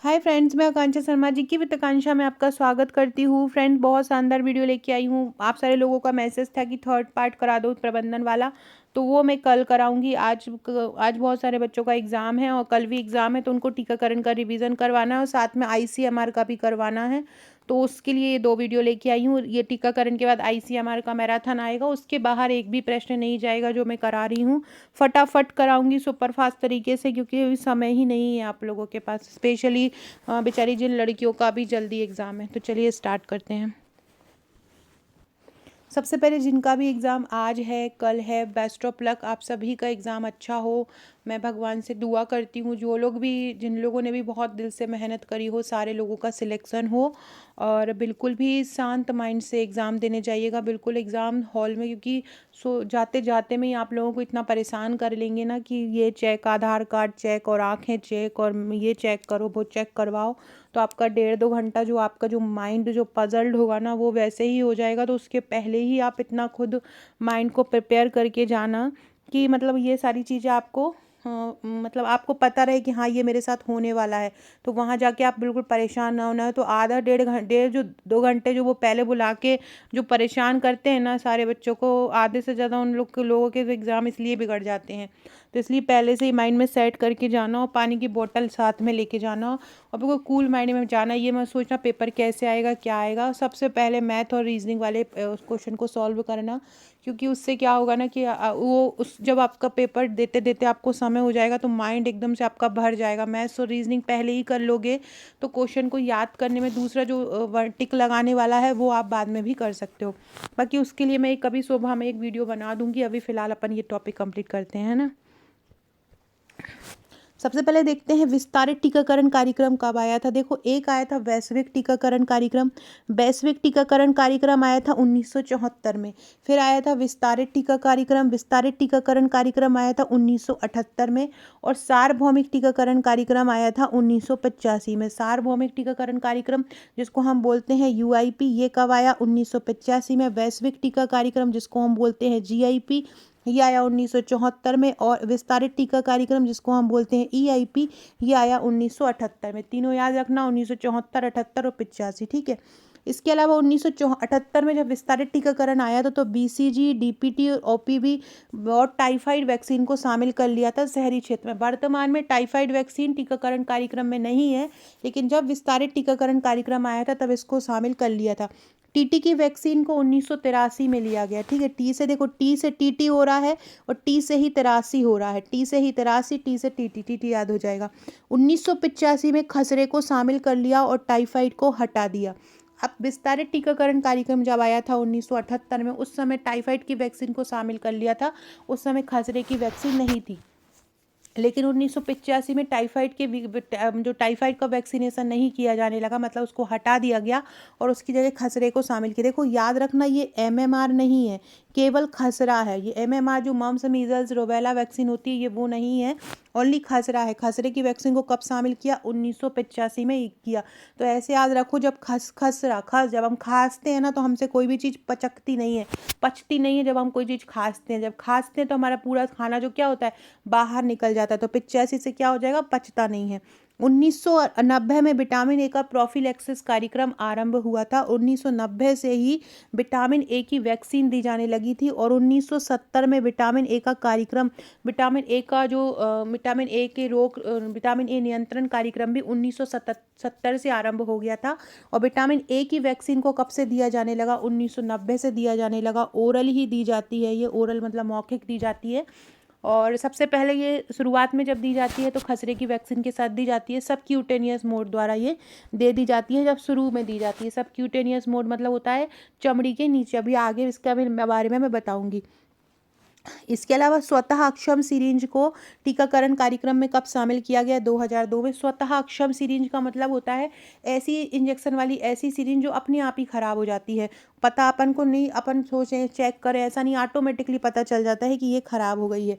Hi friends, मैं आकांक्षा शर्मा जी की वित्ताकांक्षा में आपका स्वागत करती हूँ। फ्रेंड्स, बहुत शानदार वीडियो लेके आई हूँ। आप सारे लोगों का मैसेज था कि थर्ड पार्ट करा दो प्रबंधन वाला, तो वो मैं कल कराऊंगी। आज बहुत सारे बच्चों का एग्ज़ाम है और कल भी एग्ज़ाम है, तो उनको टीकाकरण का रिवीजन करवाना है और साथ में आईसीएमआर का भी करवाना है। तो उसके लिए ये 2 वीडियो लेके आई हूँ। ये टीकाकरण के बाद आईसीएमआर का मैराथन आएगा, उसके बाहर एक भी प्रश्न नहीं जाएगा जो मैं करा रही हूँ। फटाफट कराऊंगी सुपर फास्ट तरीके से, क्योंकि अभी समय ही नहीं है आप लोगों के पास, स्पेशली बेचारी जिन लड़कियों का भी जल्दी एग्ज़ाम है। तो चलिए स्टार्ट करते हैं। सबसे पहले जिनका भी एग्ज़ाम आज है, कल है, बेस्ट ऑफ लक। आप सभी का एग्ज़ाम अच्छा हो, मैं भगवान से दुआ करती हूँ। जिन लोगों ने भी बहुत दिल से मेहनत करी हो, सारे लोगों का सिलेक्शन हो। और बिल्कुल भी शांत माइंड से एग्ज़ाम देने जाइएगा, बिल्कुल एग्ज़ाम हॉल में, क्योंकि जाते जाते में ही आप लोगों को इतना परेशान कर लेंगे ना कि ये चेक, आधार कार्ड चेक और आँखें चेक और ये चेक करो, वो चेक करवाओ। तो आपका 1.5-2 घंटा जो आपका जो माइंड जो पजल्ड होगा ना, वो वैसे ही हो जाएगा। तो उसके पहले ही आप इतना खुद माइंड को प्रिपेयर करके जाना कि मतलब ये सारी चीज़ें आपको मतलब आपको पता रहे कि हाँ, ये मेरे साथ होने वाला है। तो वहाँ जाके आप बिल्कुल परेशान ना होना है। तो आधा 1.5 जो 2 घंटे जो वो पहले बुला के जो परेशान करते हैं ना सारे बच्चों को, आधे से ज़्यादा उन लोगों के एग्ज़ाम इसलिए बिगड़ जाते हैं। तो इसलिए पहले से ही माइंड में सेट करके जाना और पानी की बोतल साथ में लेके जाना और बिल्कुल कूल माइंड में जाना। ये मत सोचना पेपर कैसे आएगा, क्या आएगा। सबसे पहले मैथ और रीजनिंग वाले उस क्वेश्चन को सॉल्व करना, क्योंकि उससे क्या होगा ना कि वो उस जब आपका पेपर देते देते आपको समय हो जाएगा तो माइंड एकदम से आपका भर जाएगा। मैथ्स और रीजनिंग पहले ही कर लोगे तो क्वेश्चन को याद करने में दूसरा जो टिक लगाने वाला है वो आप बाद में भी कर सकते हो। बाकी उसके लिए मैं कभी सुबह में एक वीडियो बना दूंगी। अभी फ़िलहाल अपन ये टॉपिक कंप्लीट करते हैं ना। सबसे पहले देखते हैं विस्तारित टीकाकरण कार्यक्रम कब आया था। देखो, एक आया था वैश्विक टीकाकरण कार्यक्रम। वैश्विक टीकाकरण कार्यक्रम आया था 1974 में। फिर आया था विस्तारित टीका कार्यक्रम। विस्तारित टीकाकरण कार्यक्रम आया था 1978 में। और सार्वभौमिक टीकाकरण कार्यक्रम आया था 1985 में। सार्वभौमिक टीकाकरण कार्यक्रम जिसको हम बोलते हैं यूआईपी, ये कब आया? 1985 में। वैश्विक टीका कार्यक्रम जिसको हम बोलते हैं जीआईपी, ये आया 1974 में। और विस्तारित टीका कार्यक्रम जिसको हम बोलते हैं ईआईपी, ये आया 1978 में। तीनों याद रखना, 1974, 78 और 85, ठीक है। इसके अलावा 1978 में जब विस्तारित टीकाकरण आया था तो बीसीजी, डीपीटी, ओपीवी और टाइफाइड वैक्सीन को शामिल कर लिया था शहरी क्षेत्र में। वर्तमान में टाइफाइड वैक्सीन टीकाकरण कार्यक्रम में नहीं है, लेकिन जब विस्तारित टीकाकरण कार्यक्रम आया था तब इसको शामिल कर लिया था। टीटी की वैक्सीन को 1983 में लिया गया, ठीक है। टी से देखो, टी से टीटी हो रहा है और टी से ही 83 हो रहा है। टी से ही 83, टी से टीटी, टीटी याद हो जाएगा। 1985 में खसरे को शामिल कर लिया और टाइफाइड को हटा दिया। अब विस्तारित टीकाकरण कार्यक्रम जब आया था 1978 में, उस समय टाइफाइड की वैक्सीन को शामिल कर लिया था। उस समय खसरे की वैक्सीन नहीं थी। लेकिन 1985 में जो टाइफाइड का वैक्सीनेशन नहीं किया जाने लगा, मतलब उसको हटा दिया गया और उसकी जगह खसरे को शामिल किया। देखो, याद रखना, ये एमएमआर नहीं है, केवल खसरा है। ये एमएमआर जो मम्स, मीजल्स, रूबेला वैक्सीन होती है, ये वो नहीं है, ओनली खसरा है। खसरे की वैक्सीन को कब शामिल किया? 1985 में किया। तो ऐसे याद रखो, जब जब हम खांसते हैं ना तो हमसे कोई भी चीज़ पचती नहीं है। जब हम कोई चीज़ खांसते हैं, जब खांसते हैं तो हमारा पूरा खाना जो क्या होता है, बाहर निकल जाता है। तो 85 से क्या हो जाएगा? पचता नहीं है। 1990 में विटामिन ए का प्रोफिलैक्सिस कार्यक्रम आरंभ हुआ था। 1990 से ही विटामिन ए की वैक्सीन दी जाने लगी थी। और 1970 में विटामिन ए का कार्यक्रम, विटामिन ए का जो विटामिन ए नियंत्रण कार्यक्रम भी 1970 से आरंभ हो गया था। और विटामिन ए की वैक्सीन को कब से दिया जाने लगा? 1990 से दिया जाने लगा। ओरल ही दी जाती है ये, ओरल मतलब मौखिक दी जाती है। और सबसे पहले ये शुरुआत में जब दी जाती है तो खसरे की वैक्सीन के साथ दी जाती है। सबक्यूटेनियस मोड द्वारा ये दे दी जाती है। जब शुरू में दी जाती है, सबक्यूटेनियस मोड मतलब होता है चमड़ी के नीचे। अभी आगे इसके बारे में मैं बताऊंगी। इसके अलावा स्वतः अक्षम सिरिंज को टीकाकरण कार्यक्रम में कब शामिल किया गया? 2002 में। स्वतः अक्षम सिरिंज का मतलब होता है ऐसी इंजेक्शन वाली ऐसी सिरिंज जो अपने आप ही खराब हो जाती है। पता अपन को नहीं, अपन सोचें, चेक करें, ऐसा नहीं, ऑटोमेटिकली पता चल जाता है कि ये खराब हो गई है।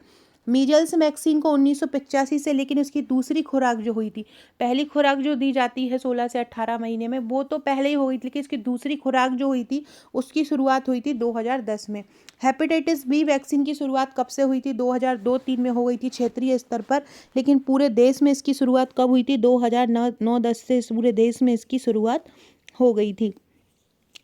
मीजल्स वैक्सीन को 1985 से, लेकिन उसकी दूसरी खुराक जो हुई थी, पहली खुराक जो दी जाती है 16 से 18 महीने में, वो तो पहले ही हो गई थी, लेकिन इसकी दूसरी खुराक जो हुई थी उसकी शुरुआत हुई थी 2010 में। हेपेटाइटिस बी वैक्सीन की शुरुआत कब से हुई थी? 2002-3 में हो गई थी क्षेत्रीय स्तर पर, लेकिन पूरे देश में इसकी शुरुआत कब हुई थी? 2009-10 से पूरे देश में इसकी शुरुआत हो गई थी।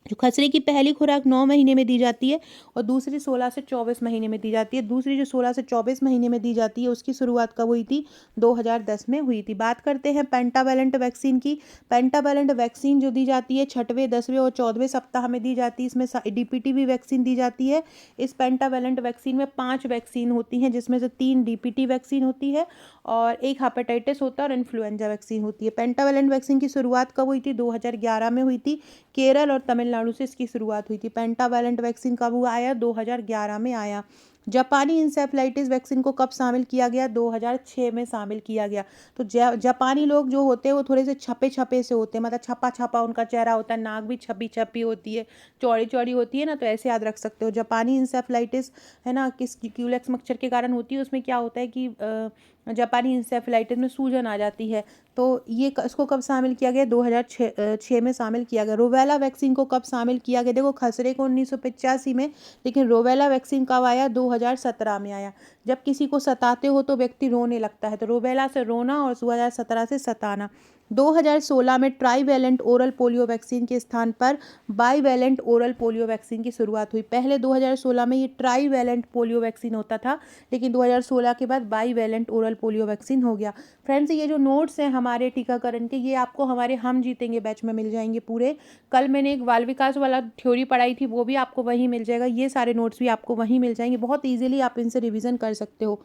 जो खसरे की पहली खुराक 9 महीने में दी जाती है और दूसरी 16 से 24 महीने में दी जाती है। दूसरी जो 16 से 24 महीने में दी जाती है उसकी शुरुआत कब हुई थी? 2010 में हुई थी। बात करते हैं पेंटावैलेंट वैक्सीन की। पेंटावैलेंट वैक्सीन जो दी जाती है 6वें, 10वें और 14वें सप्ताह में दी जाती है। इसमें डीपीटी वैक्सीन दी जाती है। इस पेंटावैलेंट वैक्सीन में 5 वैक्सीन होती हैं, जिसमें से 3 डीपीटी वैक्सीन होती है और 1 हेपेटाइटिस होता है और इन्फ्लुएंजा वैक्सीन होती है। पेंटावैलेंट वैक्सीन की शुरुआत कब हुई थी? 2011 में हुई थी। केरल और तमिलनाडु से इसकी शुरुआत हुई थी। पेंटावैलेंट वैक्सीन कब हुआ आया? 2011 में आया। जापानी इंसेफ्लाइटिस वैक्सीन को कब शामिल किया गया? 2006 में शामिल किया गया। तो जापानी लोग जो होते हैं वो थोड़े से छपे छपे से होते हैं, मतलब छपा छपा उनका चेहरा होता है, नाक भी छपी छपी होती है, चौड़ी चौड़ी होती है ना, तो ऐसे याद रख सकते हो। जापानी इंसेफ्लाइटिस है ना, किस क्यूलेक्स मच्छर के कारण होती है। उसमें क्या होता है कि जापानी इंसेफ्लाइटिस में सूजन आ जाती है। तो ये इसको कब शामिल किया गया? 2006 में शामिल किया गया। रोबेला वैक्सीन को कब शामिल किया गया? देखो खसरे को 1985 में, लेकिन रोबेला वैक्सीन कब आया? 2017 में आया। जब किसी को सताते हो तो व्यक्ति रोने लगता है, तो रोबेला से रोना और 2017 से सताना। 2016 में ट्राईवैलेंट ओरल पोलियो वैक्सीन के स्थान पर बाईवैलेंट ओरल पोलियो वैक्सीन की शुरुआत हुई। पहले 2016 में ये ट्राईवैलेंट पोलियो वैक्सीन होता था, लेकिन 2016 के बाद बाईवैलेंट ओरल पोलियो वैक्सीन हो गया। फ्रेंड्स, ये जो नोट्स हैं हमारे टीकाकरण के, ये आपको हमारे हम जीतेंगे बैच में मिल जाएंगे पूरे। कल मैंने एक बाल विकास वाला थ्योरी पढ़ाई थी, वो भी आपको वहीं मिल जाएगा। ये सारे नोट्स भी आपको वहीं मिल जाएंगे, बहुत ईजिली आप इनसे रिविजन कर सकते हो।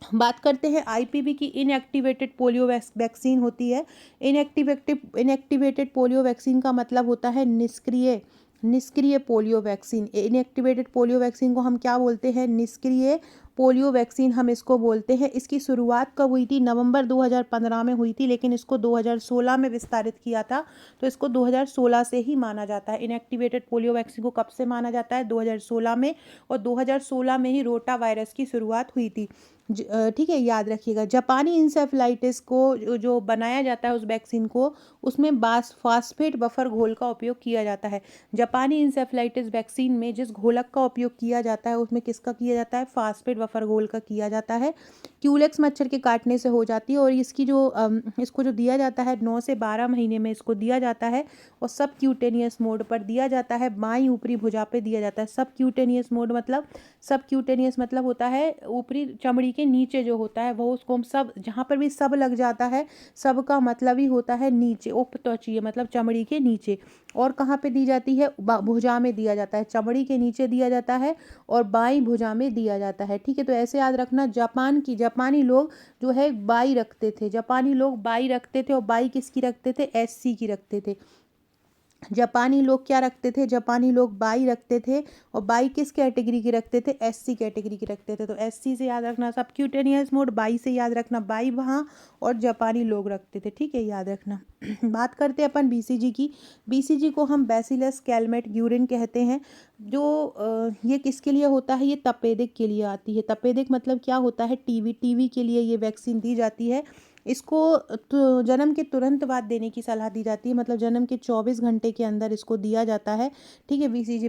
बात करते हैं आईपीवी की। इनएक्टिवेटेड पोलियो वैक्सीन होती है। इनएक्टिवेटेड पोलियो वैक्सीन का मतलब होता है निष्क्रिय polio vaccine. Inactivated polio vaccine को हम क्या बोलते हैं? निष्क्रिय पोलियो वैक्सीन हम इसको बोलते हैं। इसकी शुरुआत कब हुई थी? नवंबर 2015 में हुई थी, लेकिन इसको 2016 में विस्तारित किया था, तो इसको 2016 से ही माना जाता है। इनएक्टिवेटेड पोलियो वैक्सीन को कब से माना जाता है? 2016 में, और 2016 में ही रोटा वायरस की शुरुआत हुई थी। ठीक है, याद रखिएगा। जापानी इंसेफ्लाइटिस को जो बनाया जाता है उस वैक्सीन को, उसमें फास्फेट बफर घोल का उपयोग किया जाता है। जापानी इंसेफ्लाइटिस वैक्सीन में जिस घोलक का उपयोग किया जाता है उसमें किसका किया जाता है? फास्फेट बफर घोल का किया जाता है। क्यूलेक्स मच्छर के काटने से हो जाती है, और इसको जो दिया जाता है 9 से 12 महीने में इसको दिया जाता है, और सब क्यूटेनियस मोड पर दिया जाता है। बाईं ऊपरी भुजा पे दिया जाता है। सब क्यूटेनियस मतलब होता है ऊपरी चमड़ी के नीचे जो होता है वो, उसको हम सब, जहाँ पर भी सब लग जाता है, सब का मतलब ही होता है नीचे, उपत्वचीय मतलब चमड़ी के नीचे। और कहाँ पे दी जाती है? भुजा में दिया जाता है, चमड़ी के नीचे दिया जाता है और बाईं भुजा में दिया जाता है। ठीक है, तो ऐसे याद रखना। जापानी लोग जो है बाई रखते थे, और बाई किसकी रखते थे? एससी की रखते थे। जापानी लोग क्या रखते थे? जापानी लोग बाई रखते थे, और बाई किस कैटेगरी की रखते थे? एससी कैटेगरी की रखते थे। तो एससी से याद रखना सब क्यूटेनियस मोड, बाई से याद रखना बाई वहाँ, और जापानी लोग रखते थे। ठीक है, याद रखना। बात करते हैं अपन बीसीजी की। बीसीजी को हम बैसिलस कैलमेट ग्यूरिन कहते हैं। जो ये किसके लिए होता है? ये तपेदिक के लिए आती है। तपेदिक मतलब क्या होता है? टीवी के लिए ये वैक्सीन दी जाती है। इसको जन्म के तुरंत बाद देने की सलाह दी जाती है, मतलब जन्म के 24 घंटे के अंदर इसको दिया जाता है। ठीक है, बीसीजी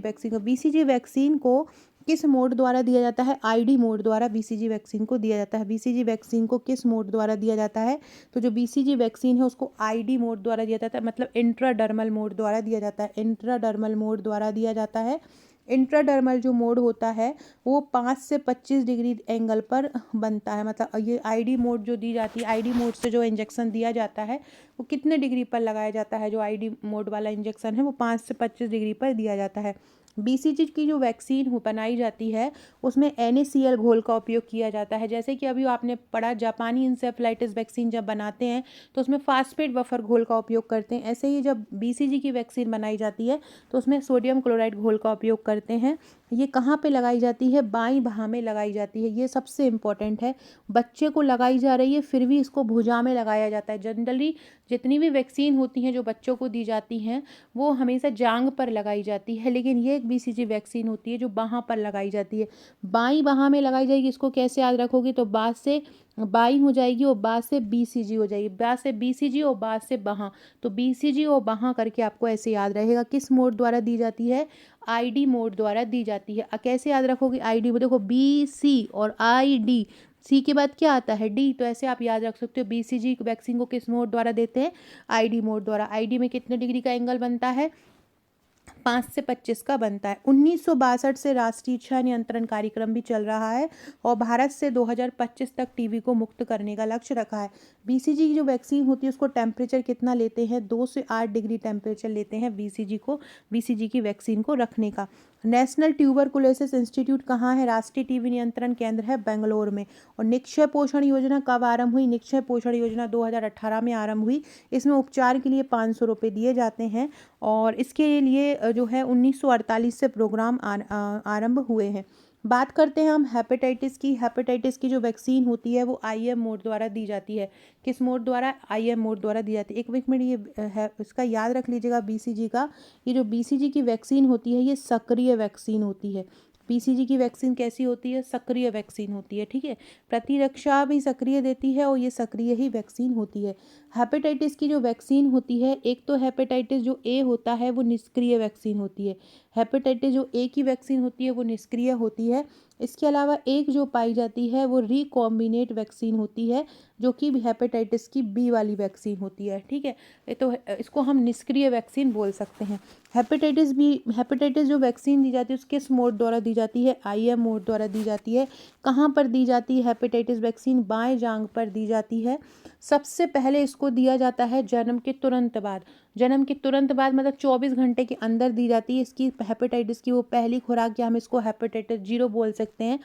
वैक्सीन को किस मोड द्वारा दिया जाता है? आईडी मोड द्वारा बीसीजी वैक्सीन को दिया जाता है। बीसीजी वैक्सीन को किस मोड द्वारा दिया जाता है? तो जो बीसीजी वैक्सीन है उसको आईडी मोड द्वारा दिया जाता है, मतलब इंट्राडर्मल मोड द्वारा दिया जाता है। इंट्राडर्मल मोड द्वारा दिया जाता है। इंट्राडर्मल जो मोड होता है वो 5 से 25 डिग्री एंगल पर बनता है। मतलब ये आईडी मोड जो दी जाती है, आईडी मोड से जो इंजेक्शन दिया जाता है वो कितने डिग्री पर लगाया जाता है? जो आईडी मोड वाला इंजेक्शन है वो 5 से 25 डिग्री पर दिया जाता है। बीसीजी की जो वैक्सीन बनाई जाती है उसमें NaCl घोल का उपयोग किया जाता है। जैसे कि अभी आपने पढ़ा, जापानी इंसेफ्लाइटिस वैक्सीन जब बनाते हैं तो उसमें फास्फेट बफर घोल का उपयोग करते हैं। ऐसे ही जब बीसीजी की वैक्सीन बनाई जाती है तो उसमें सोडियम क्लोराइड घोल का उपयोग करते हैं। ये कहाँ पे लगाई जाती है? बाईं बाह में लगाई जाती है। ये सबसे इम्पॉर्टेंट है। बच्चे को लगाई जा रही है फिर भी इसको भुजा में लगाया जाता है। जनरली जितनी भी वैक्सीन होती हैं जो बच्चों को दी जाती हैं वो हमेशा जांग पर लगाई जाती है, लेकिन ये एक BCG वैक्सीन होती है जो बाहाँ पर लगाई जाती है, बाईं बाहाँ में लगाई जाएगी। इसको कैसे याद रखोगे, तो बा से बाईं हो जाएगी और बा से BCG हो जाएगी, बा से BCG और बा से बाहाँ, तो BCG और बाहाँ करके आपको ऐसे याद रहेगा। किस मोड द्वारा दी जाती है, ID मोड द्वारा दी जाती है। कैसे याद रखोगे ID, देखो BC और ID, सी के बाद क्या आता है D, तो ऐसे आप याद रख सकते हो। BCG वैक्सीन को किस मोड द्वारा देते हैं, ID मोड द्वारा। ID में कितने डिग्री का एंगल बनता है, 5 से 25 का बनता है। 1962 से राष्ट्रीय क्षय नियंत्रण कार्यक्रम भी चल रहा है और भारत से 2025 तक टीबी को मुक्त करने का लक्ष्य रखा है। BCG की जो वैक्सीन होती है उसको टेम्परेचर कितना लेते हैं, 2 से 8 डिग्री टेम्परेचर लेते हैं BCG की वैक्सीन को रखने का। नेशनल ट्यूबरकुलोसिस इंस्टीट्यूट कहाँ है, राष्ट्रीय टीबी नियंत्रण केंद्र है बेंगलोर में। और निक्षय पोषण योजना कब आरंभ हुई, निक्षय पोषण योजना 2018 में आरंभ हुई। इसमें उपचार के लिए 500 रुपये दिए जाते हैं और इसके लिए जो है 1948 से प्रोग्राम आरंभ हुए हैं। बात करते हैं हम हेपेटाइटिस की। हेपेटाइटिस की जो वैक्सीन होती है वो IM मोड द्वारा दी जाती है। किस मोड द्वारा, IM मोड द्वारा दी जाती है। एक मिनट ये है, इसका याद रख लीजिएगा BCG का। ये जो BCG की वैक्सीन होती है ये सक्रिय वैक्सीन होती है। BCG की वैक्सीन कैसी होती है, सक्रिय वैक्सीन होती है, ठीक है। प्रतिरक्षा भी सक्रिय देती है और ये सक्रिय ही वैक्सीन होती है। हेपेटाइटिस की जो वैक्सीन होती है, एक तो हेपेटाइटिस जो A होता है वो निष्क्रिय वैक्सीन होती है। हेपेटाइटिस जो A की वैक्सीन होती है वो निष्क्रिय होती है। इसके अलावा एक जो पाई जाती है वो रिकॉम्बिनेट वैक्सीन होती है जो कि हेपेटाइटिस की B वाली वैक्सीन होती है, ठीक है। तो इसको हम निष्क्रिय वैक्सीन बोल सकते हैं। हेपेटाइटिस जो वैक्सीन दी जाती है उसके किस मोड द्वारा दी जाती है, IM मोड द्वारा दी जाती है। कहाँ पर दी जाती है हेपेटाइटिस वैक्सीन, बाएं जांघ पर दी जाती है। सबसे पहले इसको दिया जाता है जन्म के तुरंत बाद। जन्म के तुरंत बाद मतलब 24 घंटे के अंदर दी जाती है इसकी हेपेटाइटिस की वो पहली खुराक, या हम इसको हेपेटाइटिस 0 बोल सकते हैं।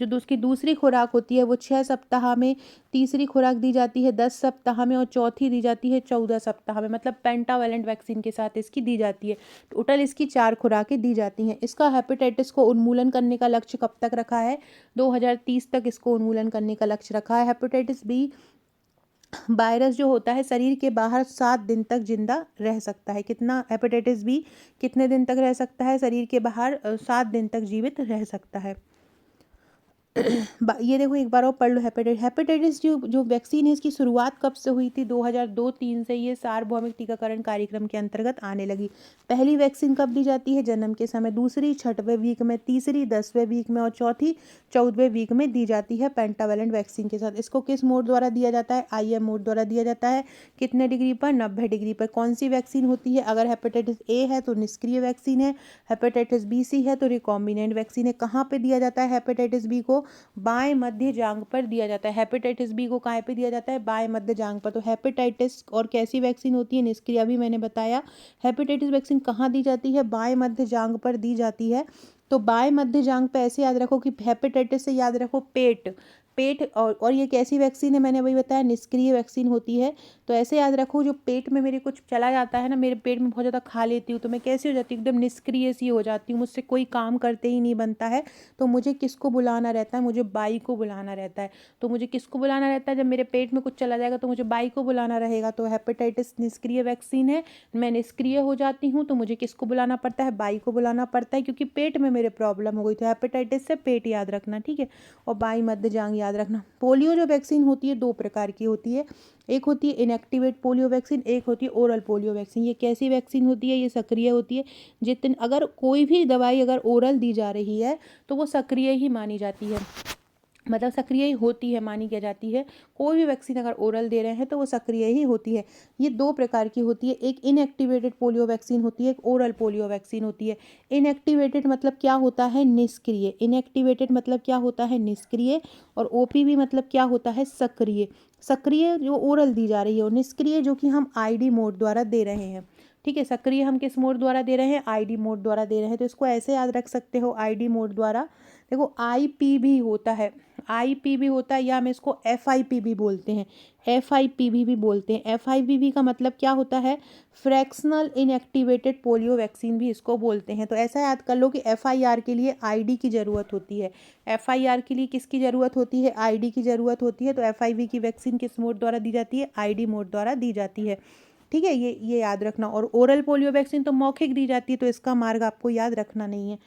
जो उसकी दूसरी खुराक होती है वो 6 सप्ताह में, तीसरी खुराक दी जाती है 10 सप्ताह में और चौथी दी जाती है 14 सप्ताह में। मतलब पेंटावेलेंट वैक्सीन के साथ इसकी दी जाती है। टोटल इसकी 4 खुराकें दी जाती हैं। इसका हेपेटाइटिस को उन्मूलन करने का लक्ष्य कब तक रखा है, 2030 तक इसको उन्मूलन करने का लक्ष्य रखा है। हेपेटाइटिस B वायरस जो होता है शरीर के बाहर 7 दिन तक जिंदा रह सकता है। कितना, हेपेटाइटिस B कितने दिन तक रह सकता है, शरीर के बाहर 7 दिन तक जीवित रह सकता है। ये देखो एक बार और पढ़ लो। हेपेटाइटिस जो वैक्सीन है इसकी शुरुआत कब से हुई थी, 2002-3 से ये सार्वभौमिक टीकाकरण कार्यक्रम के अंतर्गत आने लगी। पहली वैक्सीन कब दी जाती है, जन्म के समय, दूसरी 6वें वीक में, तीसरी 10वें वीक में और चौथी 14वें वीक में दी जाती है पेंटावेलेंट वैक्सीन के साथ। इसको किस मोड द्वारा दिया जाता है, IM मोड द्वारा दिया जाता है। कितने डिग्री पर, 90 डिग्री पर। कौन सी वैक्सीन होती है, अगर हेपेटाइटिस A है तो निष्क्रिय वैक्सीन है, हेपेटाइटिस BC है तो रिकॉम्बिनेंट वैक्सीन है। कहाँ पे दिया जाता है हेपेटाइटिस B को, बाएं मध्य जांघ पर दिया जाता है। हेपेटाइटिस B को कहाँ पे दिया जाता है, बाएं मध्य जांघ पर। तो हेपेटाइटिस और कैसी वैक्सीन होती है, निष्क्रिय, भी मैंने बताया। हेपेटाइटिस वैक्सीन कहाँ दी जाती है, बाएं मध्य जांघ पर दी जाती है। तो बाएं मध्य जांघ पे ऐसे याद रखो कि हेपेटाइटिस से याद रखो पेट, और ये कैसी वैक्सीन है, मैंने वही बताया, निष्क्रिय वैक्सीन होती है। तो ऐसे याद रखो, जो पेट में मेरे कुछ चला जाता है ना, मेरे पेट में बहुत ज़्यादा खा लेती हूँ तो मैं कैसी हो जाती हूँ, एकदम निष्क्रिय सी हो जाती हूँ, मुझसे कोई काम करते ही नहीं बनता है। तो मुझे किसको बुलाना रहता है, मुझे बाई को बुलाना रहता है। तो मुझे किसको बुलाना रहता है, जब मेरे पेट में कुछ चला जाएगा तो मुझे बाई को बुलाना रहेगा। तो हेपेटाइटिस निष्क्रिय वैक्सीन है, मैं निष्क्रिय हो जाती हूँ तो मुझे किसको बुलाना पड़ता है, बाई को बुलाना पड़ता है, क्योंकि पेट में मेरे प्रॉब्लम हो गई। तो हेपेटाइटिस से पेट याद रखना, ठीक है, और बाई मध्य जांघ याद रखना। पोलियो जो वैक्सीन होती है 2 प्रकार की होती है। एक होती है इनएक्टिवेट पोलियो वैक्सीन, एक होती है ओरल पोलियो वैक्सीन। ये कैसी वैक्सीन होती है, ये सक्रिय होती है। जितने, अगर कोई भी दवाई अगर ओरल दी जा रही है तो वो सक्रिय ही मानी जाती है, मतलब सक्रिय ही होती है, मानी क्या जाती है। कोई भी वैक्सीन अगर ओरल दे रहे हैं तो वो सक्रिय ही होती है। ये 2 प्रकार की होती है, एक इनएक्टिवेटेड पोलियो वैक्सीन होती है, एक ओरल पोलियो वैक्सीन होती है। इनएक्टिवेटेड मतलब क्या होता है, निष्क्रिय। इनएक्टिवेटेड मतलब क्या होता है, निष्क्रिय। और OPV मतलब क्या होता है, सक्रिय। सक्रिय जो ओरल दी जा रही है, और निष्क्रिय जो कि हम ID मोड द्वारा दे रहे हैं, ठीक है। सक्रिय हम किस मोड द्वारा दे रहे हैं, ID मोड द्वारा दे रहे हैं। तो इसको ऐसे याद रख सकते हो, ID मोड द्वारा। देखो IPV होता है, IPV होता है, या हम इसको FIPV बोलते हैं, FIPV भी बोलते हैं। FIPV का मतलब क्या होता है, फ्रैक्शनल इनएक्टिवेटेड पोलियो वैक्सीन भी इसको बोलते हैं। तो ऐसा याद कर लो कि FIR के लिए ID की ज़रूरत होती है। FIR के लिए किसकी ज़रूरत होती है, ID की ज़रूरत होती है। तो FIV की वैक्सीन किस मोड द्वारा दी जाती है, ID मोड द्वारा दी जाती है। ठीक है, ये याद रखना। और ओरल पोलियो वैक्सीन तो मौखिक दी जाती है, तो इसका मार्ग आपको याद रखना नहीं है।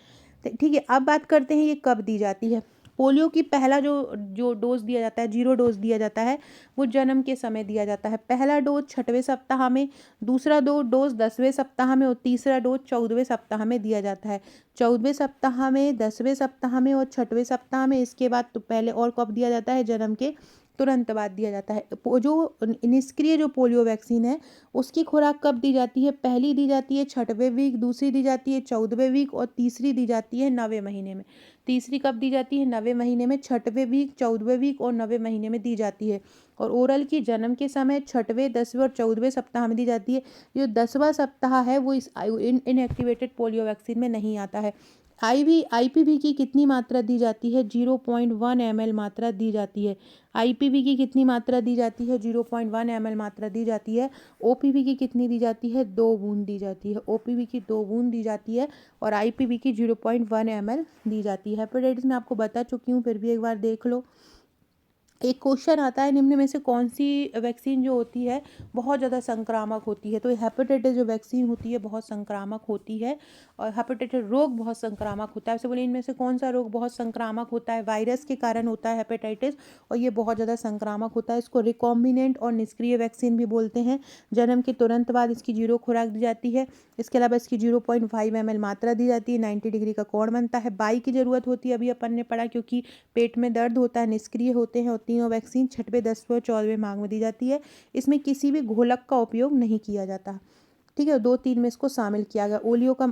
तो ठीक है, अब बात करते हैं ये कब दी जाती है। पोलियो की पहला जो जो डोज दिया जाता है, 0 डोज दिया जाता है, वो जन्म के समय दिया जाता है। पहला डोज 6वें सप्ताह में, दूसरा डोज 10वें सप्ताह में और तीसरा डोज 14वें सप्ताह में दिया जाता है। 14वें सप्ताह में, 10वें सप्ताह में और 6वें सप्ताह में। इसके बाद तो पहले और कब दिया जाता है, जन्म के तुरंत बाद दिया जाता है। जो निष्क्रिय जो पोलियो वैक्सीन है, उसकी खुराक कब दी जाती है, पहली दी जाती है 6वें वीक, दूसरी दी जाती है 14वें वीक और तीसरी दी जाती है 9वें महीने में। तीसरी कब दी जाती है, 9वें महीने में। 6वें वीक, 14वें वीक और 9वें महीने में दी जाती है। और ओरल की जन्म के समय 6वें, 10वें और 14वें सप्ताह में दी जाती है। जो 10वां सप्ताह है वो इस इनएक्टिवेटेड पोलियो वैक्सीन में नहीं आता है। आईपीवी की कितनी मात्रा दी जाती है, 0.1 ml मात्रा दी जाती है। आईपीवी की कितनी मात्रा दी जाती है, 0.1 ml मात्रा दी जाती है। ओपीवी की कितनी दी जाती है, 2 बूंद दी जाती है। ओपीवी की 2 बूंद दी जाती है और आईपीवी की 0.1 ml दी जाती है। हेपेटाइटिस में आपको बता चुकी हूँ, फिर भी एक बार देख लो। एक क्वेश्चन आता है, निम्न में से कौन सी वैक्सीन जो होती है बहुत ज़्यादा संक्रामक होती है। तो हेपेटाइटिस जो वैक्सीन होती है बहुत संक्रामक होती है, और हेपेटाइटिस रोग बहुत संक्रामक होता है। वैसे बोले इनमें से कौन सा रोग बहुत संक्रामक होता है, वायरस के कारण होता है हेपेटाइटिस, और ये बहुत ज़्यादा संक्रामक होता है। इसको रिकॉम्बिनेंट और निष्क्रिय वैक्सीन भी बोलते हैं। जन्म के तुरंत बाद इसकी 0 खुराक दी जाती है। इसके अलावा इसकी 0.5 ml मात्रा दी जाती है। 90 डिग्री का कोण बनता है। बाई की ज़रूरत होती है, अभी अपन ने पढ़ा, क्योंकि पेट में दर्द होता है, निष्क्रिय होते हैं। और तीनों वैक्सीन 6वें, 10वें और 14वें माह में दी जाती है। इसमें किसी भी घोलक का उपयोग नहीं किया जाता। ठीक है, 2-3 में इसको शामिल किया गया। ओलियो का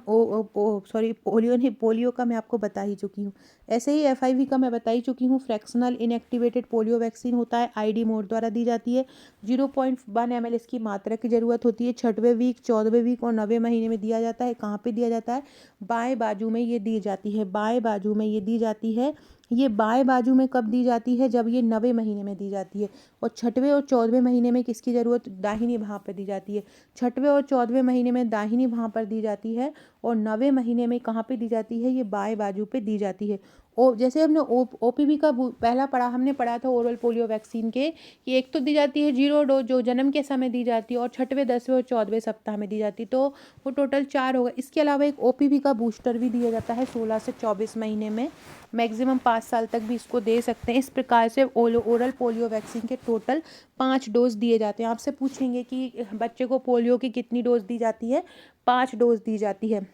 सॉरी पोलियो नहीं, पोलियो का मैं आपको बता ही चुकी हूँ। ऐसे ही एफआईवी का मैं बता ही चुकी हूँ। फ्रैक्शनल इनएक्टिवेटेड पोलियो वैक्सीन होता है, आईडी मोड द्वारा दी जाती है। 0.1 ml इसकी मात्रा की जरूरत होती है। 6वें वीक, 14वें वीक और 9वें महीने में दिया जाता है। कहाँ पे दिया जाता है, बाएं बाजू में ये दी जाती है। बाएं बाजू में ये दी जाती है। ये बाएं बाजू में कब दी जाती है, जब ये 9वें महीने में दी जाती है। और 6वें और 14वें महीने में किसकी ज़रूरत, दाहिनी बाह पर दी जाती है। 6वें और 14वें महीने में दाहिनी बाह पर दी जाती है, और 9वें महीने में कहाँ पे दी जाती है, ये बाएं बाजू पे दी जाती है। जैसे हमने ओपीवी का पहला पढ़ा, हमने पढ़ा था ओरल पोलियो वैक्सीन के, कि एक तो दी जाती है 0 डोज जो जन्म के समय दी जाती है, और 6वें, 10वें और 14वें सप्ताह में दी जाती है, तो वो टोटल 4 होगा। इसके अलावा एक ओपीवी का बूस्टर भी दिया जाता है 16 से 24 महीने में। मैक्सिमम 5 साल तक भी इसको दे सकते हैं। इस प्रकार से ओरल पोलियो वैक्सीन के टोटल 5 डोज दिए जाते हैं। आपसे पूछेंगे कि बच्चे को पोलियो की कितनी डोज दी जाती है, 5 डोज दी जाती है।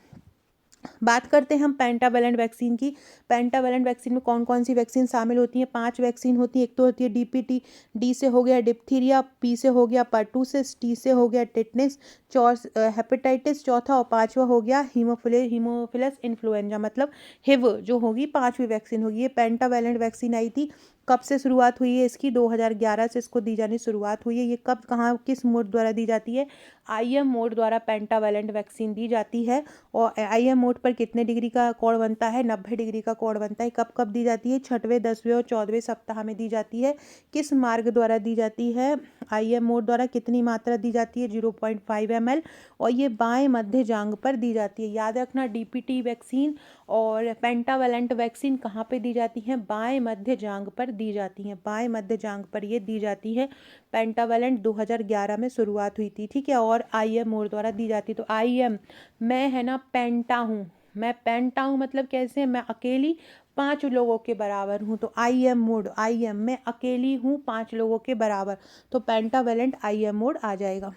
बात करते हैं हम पेंटावेलेंट वैक्सीन की। पेंटावेलेंट वैक्सीन में कौन कौन सी वैक्सीन शामिल होती हैं, 5 वैक्सीन होती है। एक तो होती है डीपीटी, डी से हो गया डिप्थीरिया, पी से हो गया पर्टूसिस, टी से हो गया टिटनेस, हेपेटाइटिस चौथा, और 5वां हो गया हीमोफिलस इन्फ्लुएंजा, मतलब हिव जो होगी 5वीं वैक्सीन होगी। ये पेंटावेलेंट वैक्सीन आई थी। कब से शुरुआत हुई है इसकी, 2011 से इसको दी जानी शुरुआत हुई है। ये कब, कहाँ, किस मोड द्वारा दी जाती है, आईएम मोड द्वारा पेंटावेलेंट वैक्सीन दी जाती है। और आईएम मोड पर कितने डिग्री का कोण बनता है, 90 डिग्री का कोण बनता है। कब कब दी जाती है, 6वें, 10वें और 14वें सप्ताह में दी जाती है। किस मार्ग द्वारा दी जाती है, आईएम मोड द्वारा। कितनी मात्रा दी जाती है, 0.5 ml, और ये बाएं मध्य जांघ पर दी जाती है। याद रखना, डीपीटी वैक्सीन और पेंटावेलेंट वैक्सीन कहाँ पे दी जाती हैं, बाएं मध्य जांघ पर दी जाती हैं। बाएं मध्य जांघ पर ये दी जाती है। पेंटावेलेंट 2011 में शुरुआत हुई थी। ठीक है, और आईएम मोड द्वारा दी जाती है। तो आईएम, मैं है ना पेंटा हूँ, मैं पेंटा हूँ मतलब कैसे, मैं अकेली 5 लोगों के बराबर हूँ। तो आईएम मोड, आईएम मैं अकेली हूँ 5 लोगों के बराबर, तो पेंटावेलेंट आईएम मोड आ जाएगा।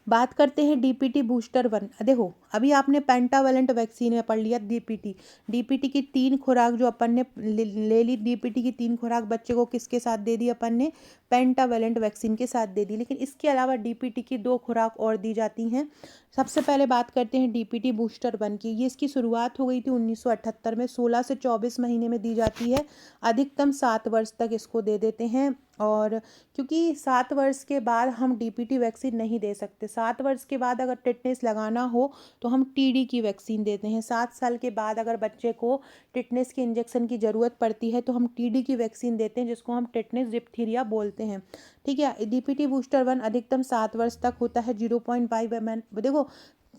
बात करते हैं डीपीटी बूस्टर 1। देखो, अभी आपने पेंटावेलेंट वैक्सीन में पढ़ लिया डीपीटी। डीपीटी की 3 खुराक जो अपन ने ले ली, डीपीटी की 3 खुराक बच्चे को किसके साथ दे दी अपन ने, पेंटावेलेंट वैक्सीन के साथ दे दी। लेकिन इसके अलावा डीपीटी की 2 खुराक और दी जाती हैं। सबसे पहले बात करते हैं डीपीटी बूस्टर 1 की। ये इसकी शुरुआत हो गई थी 1978 में। 16 से 24 महीने में दी जाती है। अधिकतम 7 वर्ष तक इसको दे देते हैं। और क्योंकि 7 वर्ष के बाद हम डीपीटी वैक्सीन नहीं दे सकते। 7 वर्ष के बाद अगर टिटनेस लगाना हो तो हम टीडी की वैक्सीन देते हैं। 7 साल के बाद अगर बच्चे को टिटनेस के इंजेक्शन की ज़रूरत पड़ती है तो हम टीडी की वैक्सीन देते हैं, जिसको हम टिटनेस डिप्थीरिया बोलते हैं। ठीक है, डीपीटी बूस्टर 1 अधिकतम 7 वर्ष तक होता है। 0.5 ml, देखो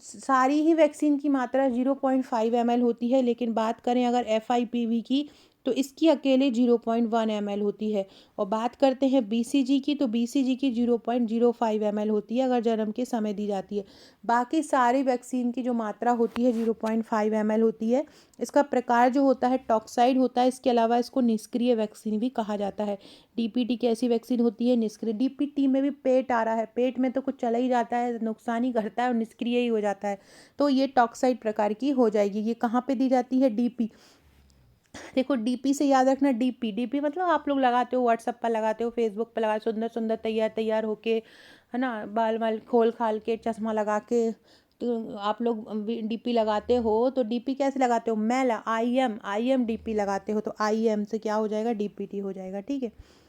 सारी ही वैक्सीन की मात्रा 0.5 ml होती है। लेकिन बात करें अगर एफआईपीवी की, तो इसकी अकेले 0.1 ml होती है। और बात करते हैं BCG की, तो BCG की 0.05 ml होती है अगर जन्म के समय दी जाती है। बाकी सारी वैक्सीन की जो मात्रा होती है 0.5 ml होती है। इसका प्रकार जो होता है टॉक्साइड होता है। इसके अलावा इसको निष्क्रिय वैक्सीन भी कहा जाता है। DPT कैसी वैक्सीन होती है? निष्क्रिय। DPT में भी पेट आ रहा है, पेट में तो कुछ चला ही जाता है, नुकसान ही करता है और निष्क्रिय ही हो जाता है, तो ये टॉक्साइड प्रकार की हो जाएगी। ये कहाँ पे दी जाती है? DP। देखो DP से याद रखना, DP मतलब आप लोग लगाते हो, व्हाट्सएप पर लगाते हो, फेसबुक पर लगाते हो, सुंदर सुंदर तैयार तैयार होके, है ना, बाल वाल खोल खाल के, चश्मा लगा के, तो आप लोग DP लगाते हो। तो DP कैसे लगाते हो? IM DP लगाते हो, तो IM से क्या हो जाएगा? DPT हो जाएगा। ठीक है।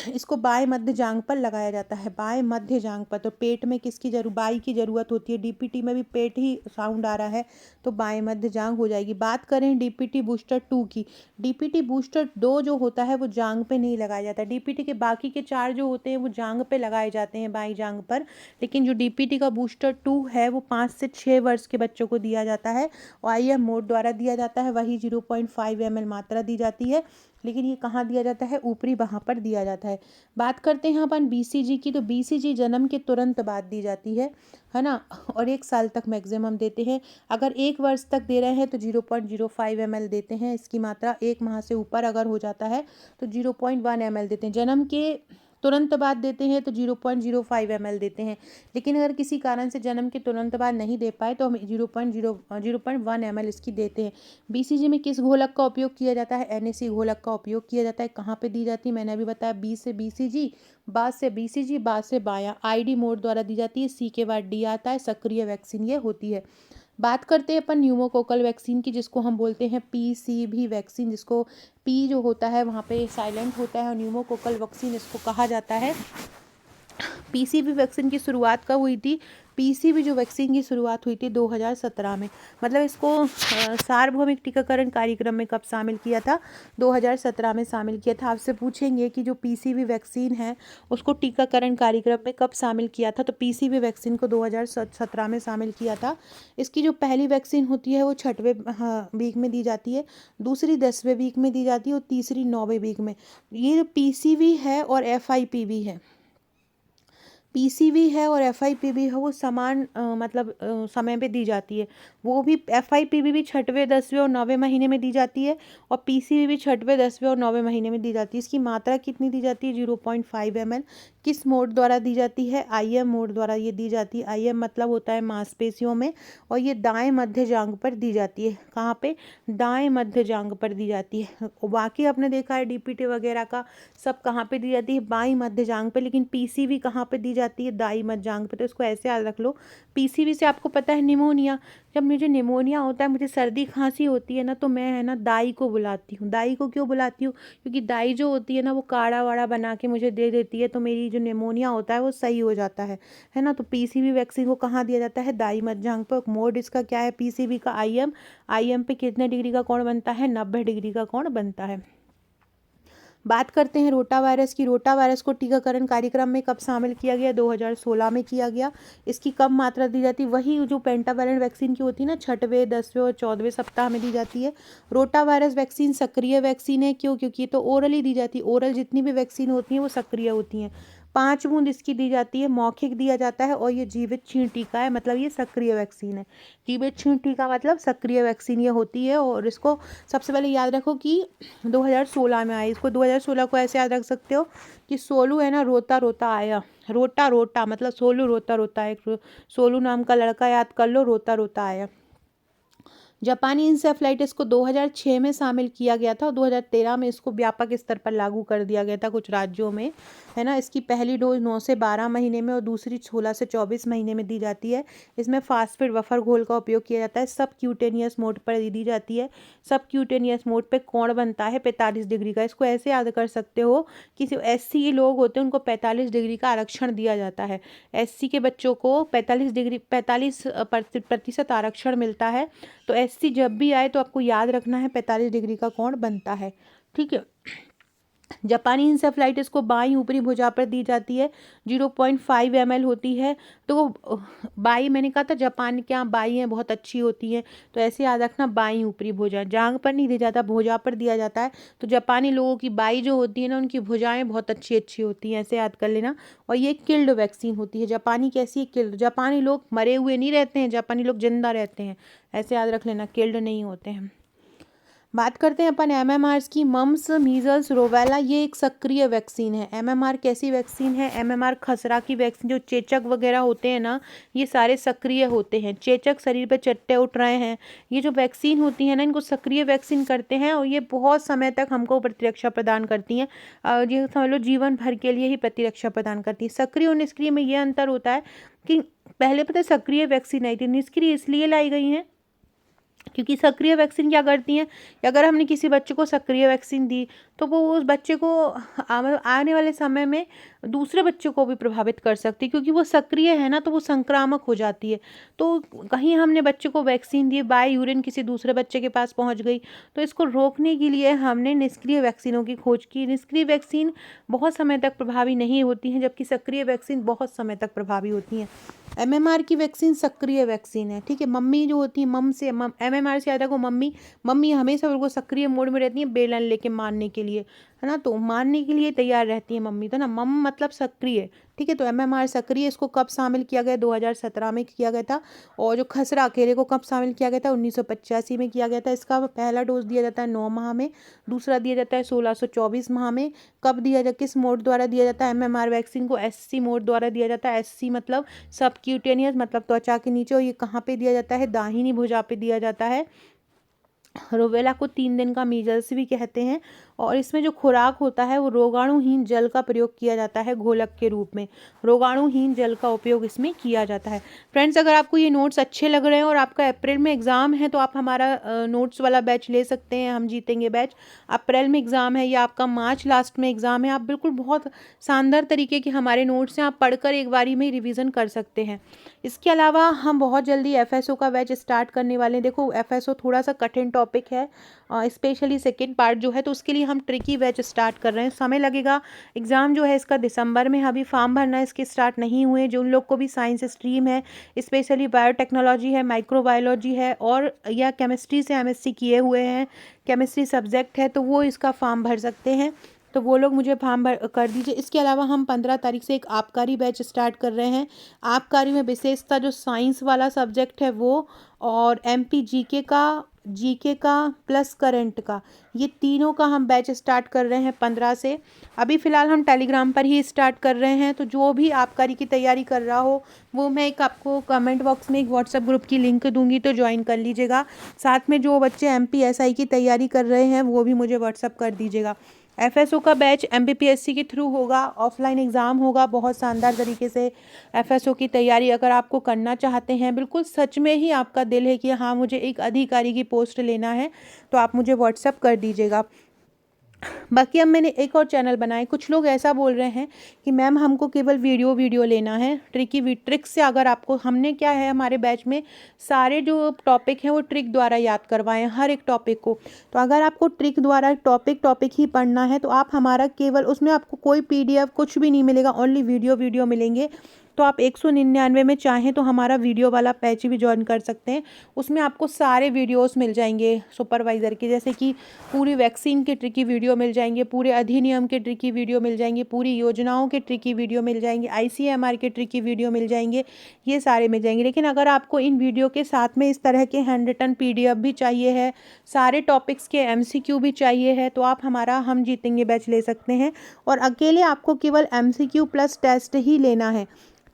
इसको बाएं मध्य जांघ पर लगाया जाता है, बाएं मध्य जांघ पर। तो पेट में किसकी बाई की जरूरत होती है? DPT में भी पेट ही साउंड आ रहा है, तो बाएं मध्य जांघ हो जाएगी। बात करें DPT बूस्टर 2 की, DPT बूस्टर 2 जो होता है वो जांघ पे नहीं लगाया जाता। DPT के बाकी के 4 जो होते हैं वो जांघ पे लगाए जाते हैं, बाई जांघ पर। लेकिन जो DPT का बूस्टर 2 है वो 5 से 6 वर्ष के बच्चों को दिया जाता है और IM मोड द्वारा दिया जाता है। वही 0.5 ml मात्रा दी जाती है, लेकिन ये कहाँ दिया जाता है? ऊपरी बाहाँ पर दिया जाता है। बात करते हैं अपन BCG की, तो BCG जन्म के तुरंत बाद दी जाती है ना, और 1 साल तक मैक्सिमम देते हैं। अगर 1 वर्ष तक दे रहे हैं तो 0.05 ml देते हैं। इसकी मात्रा 1 माह से ऊपर अगर हो जाता है तो 0.1 ml देते हैं। जन्म के तुरंत बाद देते हैं तो 0.05 ml देते हैं। लेकिन अगर किसी कारण से जन्म के तुरंत बाद नहीं दे पाए तो हम 0.1 ml इसकी देते हैं। BCG में किस घोलक का उपयोग किया जाता है? NAC घोलक का उपयोग किया जाता है। कहाँ पे दी जाती है? मैंने अभी बताया, B से BCG, बाद से BCG, बाद से बाया, ID मोड द्वारा दी जाती है। C के बाद D आता है। सक्रिय वैक्सीन ये होती है। बात करते हैं अपन न्यूमोकोकल वैक्सीन की, जिसको हम बोलते हैं PCV वैक्सीन, जिसको P जो होता है वहाँ पे साइलेंट होता है और न्यूमोकोकल वैक्सीन इसको कहा जाता है। PCV वैक्सीन की शुरुआत कब हुई थी? PCV जो वैक्सीन की शुरुआत हुई थी 2017 में। मतलब इसको सार्वभौमिक टीकाकरण कार्यक्रम में कब शामिल किया था? 2017 में शामिल किया था। आपसे पूछेंगे कि जो PCV वैक्सीन है उसको टीकाकरण कार्यक्रम में कब शामिल किया था, तो PCV वैक्सीन को 2017 में शामिल किया था। इसकी जो पहली वैक्सीन होती है वो 6वें वीक में दी जाती है, दूसरी 10वें वीक में दी जाती है और तीसरी 9वें वीक में। ये जो PCV है और FIPV है, PCV है और FIPV है वो समान मतलब समय पे दी जाती है। वो भी FIPV भी 6वें 10वें और 9वें महीने में दी जाती है और PCV भी 6वें 10वें और 9वें महीने में दी जाती है। इसकी मात्रा कितनी दी जाती है? 0.5 ml। किस मोड द्वारा दी जाती है? IM मोड द्वारा ये दी जाती है। IM मतलब होता है मांसपेशियों में, और ये दाएं मध्य जांघ पर दी जाती है। कहाँ पे? दाएं मध्य जांघ पर दी जाती है। बाकी आपने देखा है DPT वगैरह का सब कहाँ पे दी जाती है? बाई मध्य जांघ पे। लेकिन PCV कहाँ पे दी जाती है? दाई मध्य जांघ पे। तो इसको ऐसे याद रख लो। PCV से आपको पता है निमोनिया, जब मुझे निमोनिया होता है, मुझे सर्दी खांसी होती है ना, तो मैं, है ना, दाई को बुलाती हूँ। दाई को क्यों बुलाती हूँ? क्योंकि दाई जो होती है ना वो काढ़ा वाड़ा बना के मुझे दे देती है, तो मेरी जो निमोनिया होता है वो सही हो जाता है ना। तो PCV वैक्सीन को कहाँ दिया जाता है? दाई मध्य जांघ पर। मोड इसका क्या है PCV का? IM पे कितने डिग्री का कोण बनता है? 90 डिग्री का कोण बनता है। बात करते हैं रोटा वायरस की। रोटा वायरस को टीकाकरण कार्यक्रम में कब शामिल किया गया? 2016 में किया गया। इसकी कब मात्रा दी जाती है? वही जो पेंटावैलेंट वैक्सीन की होती है ना, 6वें 10वें और 14वें सप्ताह में दी जाती है। रोटा वायरस वैक्सीन सक्रिय वैक्सीन है। क्यों? क्योंकि ये तो ओरली दी जाती है। ओरल जितनी भी वैक्सीन होती हैं वो सक्रिय होती हैं। 5 बूंद इसकी दी जाती है, मौखिक दिया जाता है, और ये जीवित छींट टीका है, मतलब ये सक्रिय वैक्सीन है। जीवित छींट टीका मतलब सक्रिय वैक्सीन ये होती है। और इसको सबसे पहले याद रखो कि 2016 में आई। इसको 2016 को ऐसे याद रख सकते हो कि सोलू है ना, रोता रोता आया। रोटा रोटा मतलब सोलू रोता रोता है। सोलू नाम का लड़का याद कर लो, रोता रोता आया। जापानी इंसेफ्लाइटिस को 2006 में शामिल किया गया था और 2013 में इसको व्यापक स्तर पर लागू कर दिया गया था कुछ राज्यों में, है ना। इसकी पहली डोज 9 से 12 महीने में और दूसरी 16 से 24 महीने में दी जाती है। इसमें फास्फेट वफर घोल का उपयोग किया जाता है। सब क्यूटेनियस मोड पर दी जाती है। सब क्यूटेनियस मोड पे कोण बनता है 45 डिग्री का। इसको ऐसे याद कर सकते हो कि SC लोग होते हैं उनको 45 डिग्री का आरक्षण दिया जाता है। SC के बच्चों को 45% आरक्षण मिलता है। तो SC जब भी आए तो आपको याद रखना है 45 डिग्री का कोण बनता है। ठीक है। जापानी इंसेफ्लाइटिस को बाईं ऊपरी भुजा पर दी जाती है, 0.5 ml होती है। तो बाई मैंने कहा था जापान के यहाँ बाई हैं बहुत अच्छी होती हैं, तो ऐसे याद रखना, बाईं ऊपरी भुजा, जांघ पर नहीं दिया जाता, भुजा पर दिया जाता है। तो जापानी लोगों की बाई जो होती है ना, उनकी भुजाएं बहुत अच्छी अच्छी होती हैं, ऐसे याद कर लेना। और ये किल्ड वैक्सीन होती है। जापानी कैसी है? किल्ड। जापानी लोग मरे हुए नहीं रहते हैं, जापानी लोग जिंदा रहते हैं, ऐसे याद रख लेना, किल्ड नहीं होते हैं। बात करते हैं अपन एमएमआर की। मम्स, मीजल्स, रोवेला, ये एक सक्रिय वैक्सीन है। एमएमआर कैसी वैक्सीन है? एमएमआर खसरा की वैक्सीन। जो चेचक वगैरह होते हैं ना, ये सारे सक्रिय होते हैं। चेचक शरीर पे चट्टे उठ रहे हैं, ये जो वैक्सीन होती है ना, इनको सक्रिय वैक्सीन करते हैं और ये बहुत समय तक हमको प्रतिरक्षा प्रदान करती हैं। ये समझ लो जीवन भर के लिए ही प्रतिरक्षा प्रदान करती है। सक्रिय और निष्क्रिय में ये अंतर होता है कि पहले पता है सक्रिय वैक्सीन आई थी, निष्क्रिय इसलिए लाई गई हैं क्योंकि सक्रिय वैक्सीन क्या करती हैं कि अगर हमने किसी बच्चे को सक्रिय वैक्सीन दी तो वो उस बच्चे को आने वाले समय में दूसरे बच्चे को भी प्रभावित कर सकती है, क्योंकि वो सक्रिय है ना, तो वो संक्रामक हो जाती है। तो कहीं हमने बच्चे को वैक्सीन दी, बाय यूरिन किसी दूसरे बच्चे के पास पहुंच गई, तो इसको रोकने के लिए हमने निष्क्रिय वैक्सीनों की खोज की। निष्क्रिय वैक्सीन बहुत समय तक प्रभावी नहीं होती हैं, जबकि सक्रिय वैक्सीन बहुत समय तक प्रभावी होती हैं। एमएमआर की वैक्सीन सक्रिय वैक्सीन है, ठीक है। मम्मी जो होती है, एमएमआर से याद रखो, मम्मी हमेशा बिल्कुल सक्रिय मोड में रहती है, बेलन लेके मारने के लिए, है ना, तो मारने के लिए तैयार रहती है मम्मी, तो ना मम मतलब सक्रिय, ठीक है। तो एमएमआर सक्रिय, इसको कब शामिल किया गया? 2017 में किया गया था। और जो खसरा अकेले को कब शामिल किया गया था? 1985 में किया गया था। इसका पहला डोज दिया जाता है 9 माह में, दूसरा दिया जाता है 1624 माह में। कब दिया जाता, किस मोड द्वारा दिया जाता है? एमएमआर वैक्सीन को एससी मोड द्वारा दिया जाता है। एससी मतलब सबक्यूटेनियस, मतलब त्वचा के नीचे। और ये कहाँ पे दिया जाता है? दाहिनी भुजा पे दिया जाता है। रोवेला को 3 दिन का मीजल्स भी कहते हैं। और इसमें जो खुराक होता है वो रोगाणुहीन जल का प्रयोग किया जाता है, घोलक के रूप में रोगाणुहीन जल का उपयोग इसमें किया जाता है। फ्रेंड्स, अगर आपको ये नोट्स अच्छे लग रहे हैं और आपका अप्रैल में एग्ज़ाम है तो आप हमारा नोट्स वाला बैच ले सकते हैं, हम जीतेंगे बैच। अप्रैल में एग्ज़ाम है या आपका मार्च लास्ट में एग्ज़ाम है, आप बिल्कुल बहुत शानदार तरीके के हमारे नोट्स हैं, आप पढ़कर एक बारी में रिविज़न कर सकते हैं। इसके अलावा हम बहुत जल्दी एफएसओ का बैच स्टार्ट करने वाले हैं। देखो एफएसओ थोड़ा सा कठिन टॉपिक है, स्पेशली सेकेंड पार्ट जो है, तो उसके लिए हम ट्रिकी बैच स्टार्ट कर रहे हैं, समय लगेगा। एग्ज़ाम जो है इसका दिसंबर में, अभी फॉर्म भरना है, इसके स्टार्ट नहीं हुए। जो उन लोग को भी साइंस स्ट्रीम है, स्पेशली बायोटेक्नोलॉजी है, माइक्रोबायोलॉजी है, और या केमिस्ट्री से एमएससी किए हुए हैं, केमिस्ट्री सब्जेक्ट है, तो वो इसका फॉर्म भर सकते हैं। तो वो लोग मुझे फॉर्म भर कर दीजिए। इसके अलावा हम 15 तारीख से एक आबकारी बैच स्टार्ट कर रहे हैं। आबकारी में विशेषता जो साइंस वाला सब्जेक्ट है वो, और एमपी जीके का प्लस करंट का, ये तीनों का हम बैच स्टार्ट कर रहे हैं 15 से। अभी फ़िलहाल हम टेलीग्राम पर ही स्टार्ट कर रहे हैं। तो जो भी आबकारी की तैयारी कर रहा हो वो मैं एक आपको कमेंट बॉक्स में एक व्हाट्सएप ग्रुप की लिंक दूंगी, तो ज्वाइन कर लीजिएगा। साथ में जो बच्चे एमपीएसआई की तैयारी कर रहे हैं वो भी मुझे व्हाट्सएप कर दीजिएगा। एफएसओ का बैच एमपीपीएससी के थ्रू होगा, ऑफलाइन एग्ज़ाम होगा, बहुत शानदार तरीके से एफएसओ की तैयारी अगर आपको करना चाहते हैं, बिल्कुल सच में ही आपका दिल है कि हाँ मुझे एक अधिकारी की पोस्ट लेना है, तो आप मुझे व्हाट्सएप कर दीजिएगा। बाकी अब मैंने एक और चैनल बनाया। कुछ लोग ऐसा बोल रहे हैं कि मैम हमको केवल वीडियो लेना है, ट्रिक से। अगर आपको, हमने क्या है हमारे बैच में सारे जो टॉपिक हैं वो ट्रिक द्वारा याद करवाएं, हर एक टॉपिक को। तो अगर आपको ट्रिक द्वारा टॉपिक ही पढ़ना है तो आप हमारा केवल, उसमें आपको कोई पीडीएफ कुछ भी नहीं मिलेगा, ओनली वीडियो मिलेंगे। तो आप 199 में चाहें तो हमारा वीडियो वाला बैच भी ज्वाइन कर सकते हैं। उसमें आपको सारे वीडियोस मिल जाएंगे सुपरवाइज़र के, जैसे कि पूरी वैक्सीन के ट्रिकी वीडियो मिल जाएंगे, पूरे अधिनियम के ट्रिकी वीडियो मिल जाएंगे, पूरी योजनाओं के ट्रिकी वीडियो मिल जाएंगे, आईसीएमआर के ट्रिकी वीडियो मिल जाएंगे, ये सारे मिल जाएंगे। लेकिन अगर आपको इन वीडियो के साथ में इस तरह के हैंड रिटन पीडीएफ भी चाहिए है, सारे टॉपिक्स के एमसीक्यू भी चाहिए है, तो आप हमारा हम जीतेंगे बैच ले सकते हैं। और अकेले आपको केवल एमसीक्यू प्लस टेस्ट ही लेना है।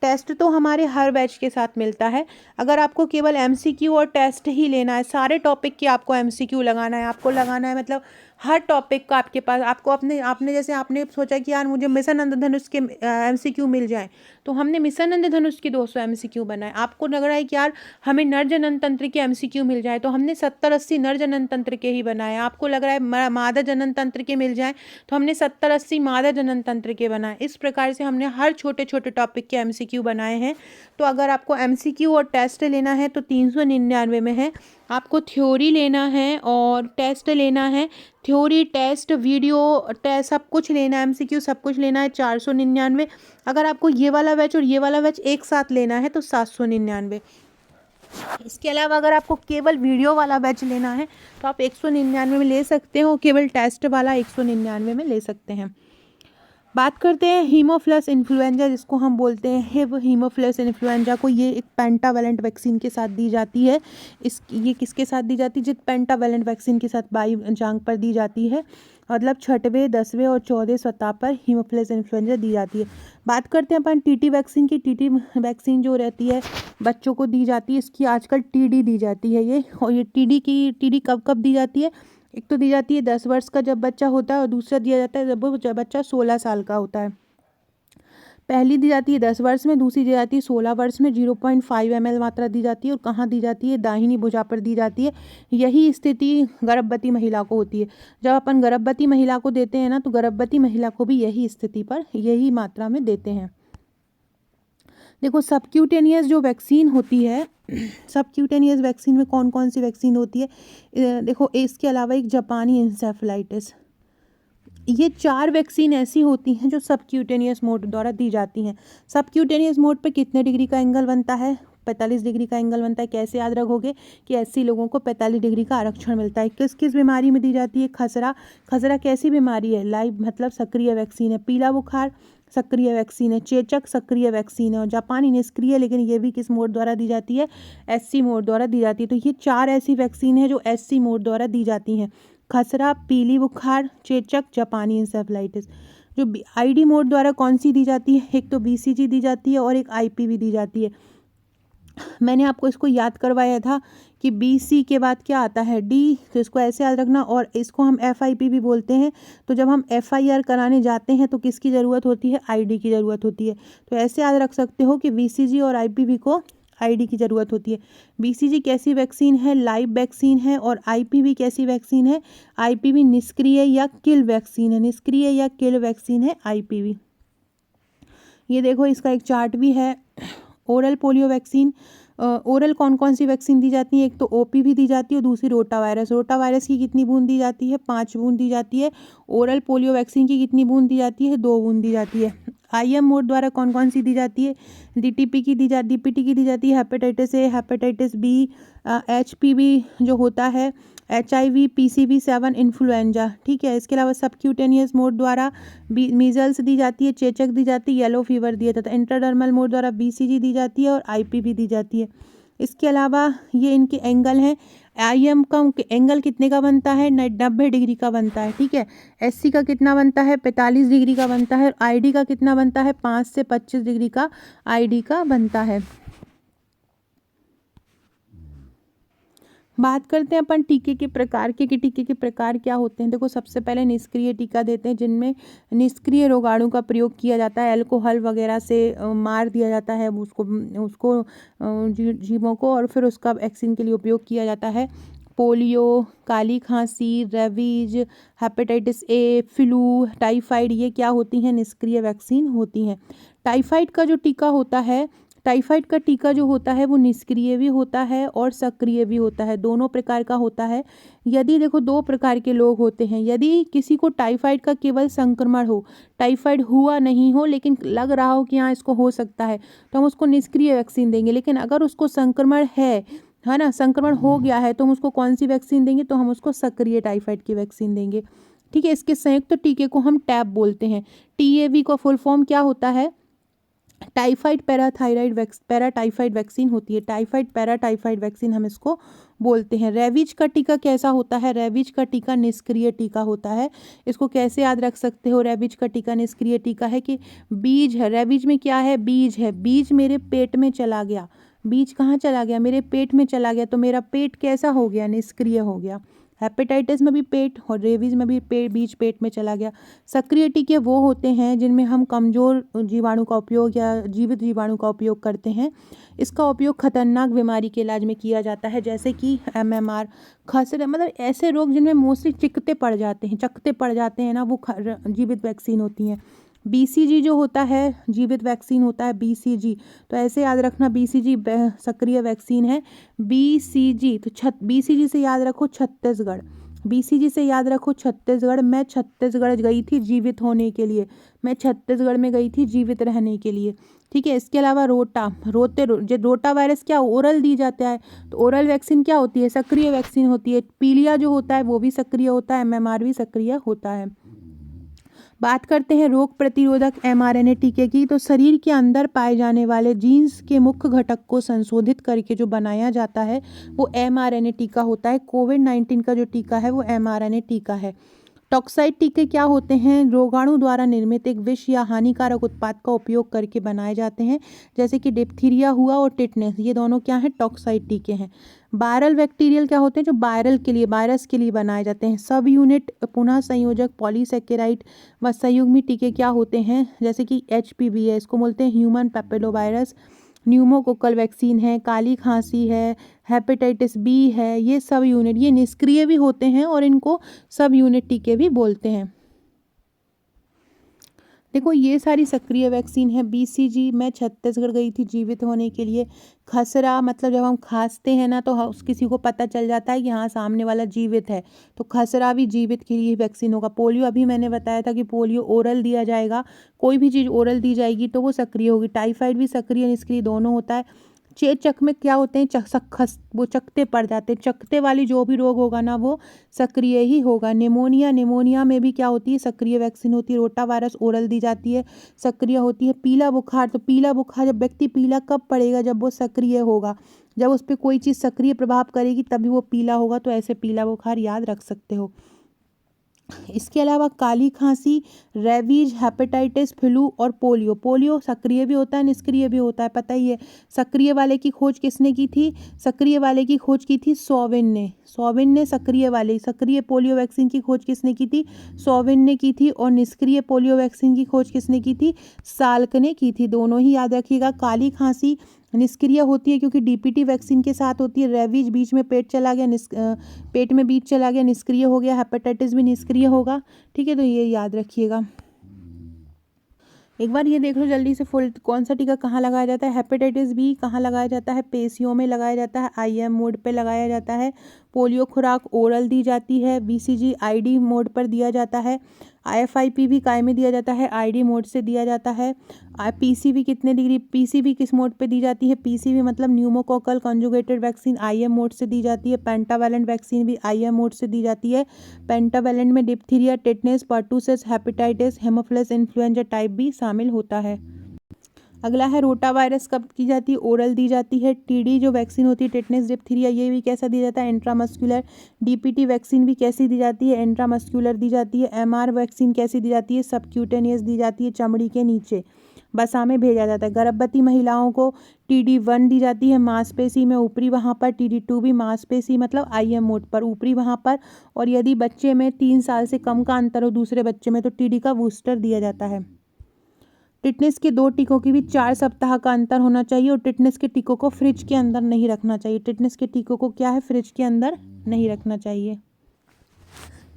टेस्ट तो हमारे हर बैच के साथ मिलता है। अगर आपको केवल एमसीक्यू और टेस्ट ही लेना है, सारे टॉपिक की आपको एमसीक्यू लगाना है, आपको लगाना है, मतलब हर टॉपिक का आपके पास, आपको आपने जैसे आपने सोचा कि यार मुझे मिशन इंद्रधनुष के एमसीक्यू मिल जाए, तो हमने मिशन इंद्रधनुष के 200 एमसीक्यू बनाए। आपको लग रहा है कि यार हमें नर जनन तंत्र के एमसीक्यू मिल जाए, तो हमने 70-80 नर जनन तंत्र के ही बनाए। आपको लग रहा है मादा जनन तंत्र के मिल जाए, तो हमने 70-80 मादा जनन तंत्र के बनाए। इस प्रकार से हमने हर छोटे छोटे टॉपिक के एमसीक्यू बनाए हैं। तो अगर आपको एमसीक्यू और टेस्ट लेना है तो 399 में है। आपको थ्योरी लेना है और टेस्ट लेना है। थ्योरी, टेस्ट, वीडियो टेस्ट सब कुछ लेना है, एमसीक्यू सब कुछ लेना है 499। अगर आपको ये वाला बैच और ये वाला बैच एक साथ लेना है तो 799। इसके अलावा अगर आपको केवल वीडियो वाला बैच लेना है तो आप 199 में ले सकते हो, केवल टेस्ट वाला 199 में ले सकते हैं। बात करते हैं हीमोफिलस इन्फ्लुएंजा, जिसको हम बोलते हैं वो हीमोफिलस इन्फ्लुएंजा को ये एक पेंटावेलेंट वैक्सीन के साथ दी जाती है। ये किसके साथ दी जाती है? जिस पेंटावेलेंट वैक्सीन के साथ बाई जांग पर दी जाती है, मतलब 6वें, 10वें और 14वें सप्ताह पर हीमोफिलस इन्फ्लुएंजा दी जाती है। बात करते हैं अपन टीटी वैक्सीन की। टीटी वैक्सीन जो रहती है बच्चों को दी जाती है, इसकी आजकल टीडी दी जाती है ये। और ये टीडी कब कब दी जाती है? एक तो दी जाती है 10 वर्ष का जब बच्चा होता है, और दूसरा दिया जाता है जब बच्चा 16 साल का होता है। पहली दी जाती है 10 वर्ष में, दूसरी दी जाती है 16 वर्ष में। 0.5 ml मात्रा दी जाती है और कहाँ दी जाती है? दाहिनी भुजा पर दी जाती है। यही स्थिति गर्भवती महिला को होती है। जब अपन गर्भवती महिला को देते हैं ना, तो गर्भवती महिला को भी यही स्थिति पर यही मात्रा में देते हैं। देखो सबक्यूटेनियस जो वैक्सीन होती है, सबक्यूटेनियस वैक्सीन में कौन कौन सी वैक्सीन होती है? देखो इसके अलावा एक जापानी इंसेफ्लाइटिस, ये 4 वैक्सीन ऐसी होती हैं जो सबक्यूटेनियस मोड द्वारा दी जाती हैं। सबक्यूटेनियस मोड पे कितने डिग्री का एंगल बनता है? 45 डिग्री का एंगल बनता है। कैसे याद रखोगे कि ऐसे लोगों को 45 डिग्री का आरक्षण मिलता है। किस किस बीमारी में दी जाती है? खसरा। खसरा कैसी बीमारी है? लाइव मतलब सक्रिय वैक्सीन है। पीला बुखार सक्रिय वैक्सीन है। चेचक सक्रिय वैक्सीन है। और जापानी निष्क्रिय, लेकिन ये भी किस मोड द्वारा दी जाती है? एससी मोड द्वारा दी जाती है। तो ये 4 ऐसी वैक्सीन है जो एससी मोड द्वारा दी जाती हैं। खसरा, पीली बुखार, चेचक, जापानी इंसेफ्लाइटिस। जो आईडी मोड द्वारा कौन सी दी जाती है? एक तो बीसीजी दी जाती है और एक आईपीवी दी जाती है। मैंने आपको इसको याद करवाया था कि बीसी के बाद क्या आता है? डी, तो इसको ऐसे याद रखना। और इसको हम एफआईपी भी बोलते हैं। तो जब हम एफआईआर कराने जाते हैं तो किसकी ज़रूरत होती है? आईडी की ज़रूरत होती है। तो ऐसे याद रख सकते हो कि बीसीजी और आईपीवी को आईडी की ज़रूरत होती है। बीसीजी कैसी वैक्सीन है? लाइव वैक्सीन है। और आईपीवी कैसी वैक्सीन है? आईपीवी निष्क्रिय या किल वैक्सीन है। निष्क्रिय या किल वैक्सीन है आईपीवी। ये देखो इसका एक चार्ट भी है। ओरल पोलियो वैक्सीन, ओरल कौन कौन सी वैक्सीन दी जाती है? एक तो ओपीवी दी जाती है और दूसरी रोटा वायरस। रोटा वायरस की कितनी बूंद दी जाती है? 5 बूंद दी जाती है। ओरल पोलियो वैक्सीन की कितनी बूंद दी जाती है? 2 बूंद दी जाती है। आईएम मोड द्वारा कौन कौन सी दी जाती है? डीटीपी की डीपीटी की दी जाती है। Hepatitis A, hepatitis B, HPV जो होता है, HIV, PCV7, इन्फ्लुएंजा। ठीक है। इसके अलावा सबक्यूटेनियस मोड द्वारा मीजल्स दी जाती है, चेचक दी जाती है, येलो फीवर दिया जाता है। इंट्राडर्मल मोड द्वारा BCG दी जाती है और IPV दी जाती है। इसके अलावा ये इनके एंगल हैं। IM का एंगल कितने का बनता है? 90 डिग्री का बनता है। ठीक है। SC का कितना बनता है? 45 डिग्री का बनता है। और ID का कितना बनता है? 5 से 25 डिग्री का ID का बनता है। बात करते हैं अपन टीके के प्रकार के, कि टीके के प्रकार क्या होते हैं। देखो सबसे पहले निष्क्रिय टीका देते हैं, जिनमें निष्क्रिय रोगाणु का प्रयोग किया जाता है। अल्कोहल वगैरह से मार दिया जाता है उसको जीवों को, और फिर उसका वैक्सीन के लिए उपयोग किया जाता है। पोलियो, काली खांसी, rabies, hepatitis A, flu, typhoid, ये क्या होती हैं? निष्क्रिय वैक्सीन होती हैं। टाइफाइड का जो टीका होता है, टाइफाइड का टीका जो होता है वो निष्क्रिय भी होता है और सक्रिय भी होता है, दोनों प्रकार का होता है। यदि देखो 2 प्रकार के लोग होते हैं, यदि किसी को टाइफाइड का केवल संक्रमण हो, टाइफाइड हुआ नहीं हो लेकिन लग रहा हो कि हाँ इसको हो सकता है, तो हम उसको निष्क्रिय वैक्सीन देंगे। लेकिन अगर उसको संक्रमण है ना, संक्रमण हो गया है, तो हम उसको कौन सी वैक्सीन देंगे? तो हम उसको सक्रिय टाइफाइड की वैक्सीन देंगे। ठीक है। इसके संयुक्त टीके को हम टैप बोलते हैं। TAV का फुल फॉर्म क्या होता है? टाइफाइड पैराटाइफाइड वैक्सीन होती है। टाइफाइड पैराटाइफाइड वैक्सीन हम इसको बोलते हैं। रेबीज का टीका कैसा होता है? रेबीज का टीका निष्क्रिय टीका होता है। इसको कैसे याद रख सकते हो? रेबीज का टीका निष्क्रिय टीका है कि बीज है, रेबीज में क्या है? बीज है। बीज मेरे पेट में चला गया। बीज कहाँ चला गया? मेरे पेट में चला गया। तो मेरा पेट कैसा हो गया? निष्क्रिय हो गया। हेपेटाइटिस में भी पेट और रेबीज में भी बीज पेट में चला गया। सक्रिय टीके वो होते हैं जिनमें हम कमज़ोर जीवाणु का उपयोग या जीवित जीवाणु का उपयोग करते हैं। इसका उपयोग खतरनाक बीमारी के इलाज में किया जाता है, जैसे कि MMR, खसरा, मतलब ऐसे रोग जिनमें मोस्टली चकते पड़ जाते हैं ना, वो जीवित वैक्सीन होती हैं। BCG जो होता है जीवित वैक्सीन होता है BCG, तो ऐसे याद रखना BCG सक्रिय वैक्सीन है BCG। तो BCG से याद रखो छत्तीसगढ़, BCG से याद रखो छत्तीसगढ़। मैं छत्तीसगढ़ गई थी जीवित होने के लिए, मैं छत्तीसगढ़ में गई थी जीवित रहने के लिए। ठीक है, इसके अलावा रोटा वायरस क्या ओरल दी जाता है, तो ओरल वैक्सीन क्या होती है, सक्रिय वैक्सीन होती है। पीलिया जो होता है वो भी सक्रिय होता है, MMR भी सक्रिय होता है। बात करते हैं रोग प्रतिरोधक mRNA टीके की, तो शरीर के अंदर पाए जाने वाले जीन्स के मुख्य घटक को संशोधित करके जो बनाया जाता है वो mRNA टीका होता है। कोविड-19 का जो टीका है वो mRNA टीका है। टॉक्साइड टीके क्या होते हैं, रोगाणु द्वारा निर्मित एक विष या हानिकारक उत्पाद का उपयोग करके बनाए जाते हैं, जैसे कि डिप्थीरिया हुआ और टिटनेस, ये दोनों क्या हैं, टॉक्साइड टीके हैं। वायरल बैक्टीरियल क्या होते हैं, जो वायरस के लिए बनाए जाते हैं। सब यूनिट पुनः संयोजक पॉलीसेकेराइड व संयुग्मी टीके क्या होते हैं, जैसे कि HPV है, इसको बोलते हैं ह्यूमन पैपिलोवायरस। न्यूमोकोकल वैक्सीन है, काली खांसी है, हेपेटाइटिस B है, ये सब यूनिट ये निष्क्रिय भी होते हैं और इनको सब यूनिट टीके भी बोलते हैं। देखो ये सारी सक्रिय वैक्सीन है। BCG मैं छत्तीसगढ़ गई थी जीवित होने के लिए। खसरा मतलब जब हम खांसते हैं ना तो किसी को पता चल जाता है कि हाँ सामने वाला जीवित है, तो खसरा भी जीवित के लिए वैक्सीन होगा। पोलियो अभी मैंने बताया था कि पोलियो ओरल दिया जाएगा, कोई भी चीज़ ओरल दी जाएगी तो वो सक्रिय होगी। टाइफाइड भी सक्रिय निष्क्रिय दोनों होता है। चेचक में क्या होते हैं, वो चकते पड़ जाते हैं, चकते वाली जो भी रोग होगा ना वो सक्रिय ही होगा। निमोनिया में भी क्या होती है, सक्रिय वैक्सीन होती है। रोटा वायरस ओरल दी जाती है, सक्रिय होती है। पीला बुखार, तो पीला बुखार जब व्यक्ति पीला कब पड़ेगा, जब वो सक्रिय होगा, जब उस पर कोई चीज़ सक्रिय प्रभाव करेगी तभी वो पीला होगा, तो ऐसे पीला बुखार याद रख सकते हो। इसके अलावा काली खांसी, रेबीज, हेपेटाइटिस, फ्लू और पोलियो सक्रिय भी होता है निष्क्रिय भी होता है, पता ही है। सक्रिय वाले की खोज किसने की थी, सक्रिय वाले की खोज की थी सोविन ने सक्रिय पोलियो वैक्सीन की खोज किसने की थी, सोविन ने की थी। और निष्क्रिय पोलियो वैक्सीन की खोज किसने की थी, साल्क ने की थी। दोनों ही याद रखिएगा। काली खांसी निष्क्रिय होती है क्योंकि DPT वैक्सीन के साथ होती है। रेबीज बीच में पेट में बीच चला गया, निष्क्रिय हो गया। हेपेटाइटिस भी निष्क्रिय होगा। ठीक है, तो ये याद रखिएगा। एक बार ये देख लो जल्दी से फुल, कौन सा टीका कहाँ लगाया जाता है। हेपेटाइटिस B कहाँ लगाया जाता है, पेशियों में लगाया जाता है, IM मोड पे लगाया जाता है। पोलियो खुराक ओरल दी जाती है। BCG ID मोड पर दिया जाता है। IFIP काय में दिया जाता है, ID मोड से दिया जाता है। PCV किस मोड पे दी जाती है, PCV मतलब pneumococcal conjugated vaccine IM mode से दी जाती है। पेंटावैलेंट वैक्सीन भी IM मोड से दी जाती है। पेंटावैलेंट में diphtheria, tetanus, pertussis, hepatitis, Haemophilus influenza type B शामिल होता है। अगला है रोटा वायरस कब की जाती है, ओरल दी जाती है। TD जो वैक्सीन होती है, टिटनेस, डिप्थीरिया, ये भी कैसा दिया जाता है, इंट्रामस्कुलर। DPT वैक्सीन भी कैसी दी जाती है, इंट्रामस्कुलर दी जाती है। MR वैक्सीन कैसी दी जाती है, सबक्यूटेनियस दी जाती है, चमड़ी के नीचे बसा में भेजा जाता है। गर्भवती महिलाओं को TD1 दी जाती है, मांसपेशी में ऊपरी वहाँ पर। TD2 भी मांसपेशी मतलब IM मोड पर ऊपरी वहाँ पर। और यदि बच्चे में 3 साल से कम का अंतर हो दूसरे बच्चे में तो TD का बूस्टर दिया जाता है। टिटनेस के 2 टीकों के बीच 4 सप्ताह का अंतर होना चाहिए और टिटनेस के टीकों को फ्रिज के अंदर नहीं रखना चाहिए। टिटनेस के टीकों को क्या है, फ्रिज के अंदर नहीं रखना चाहिए।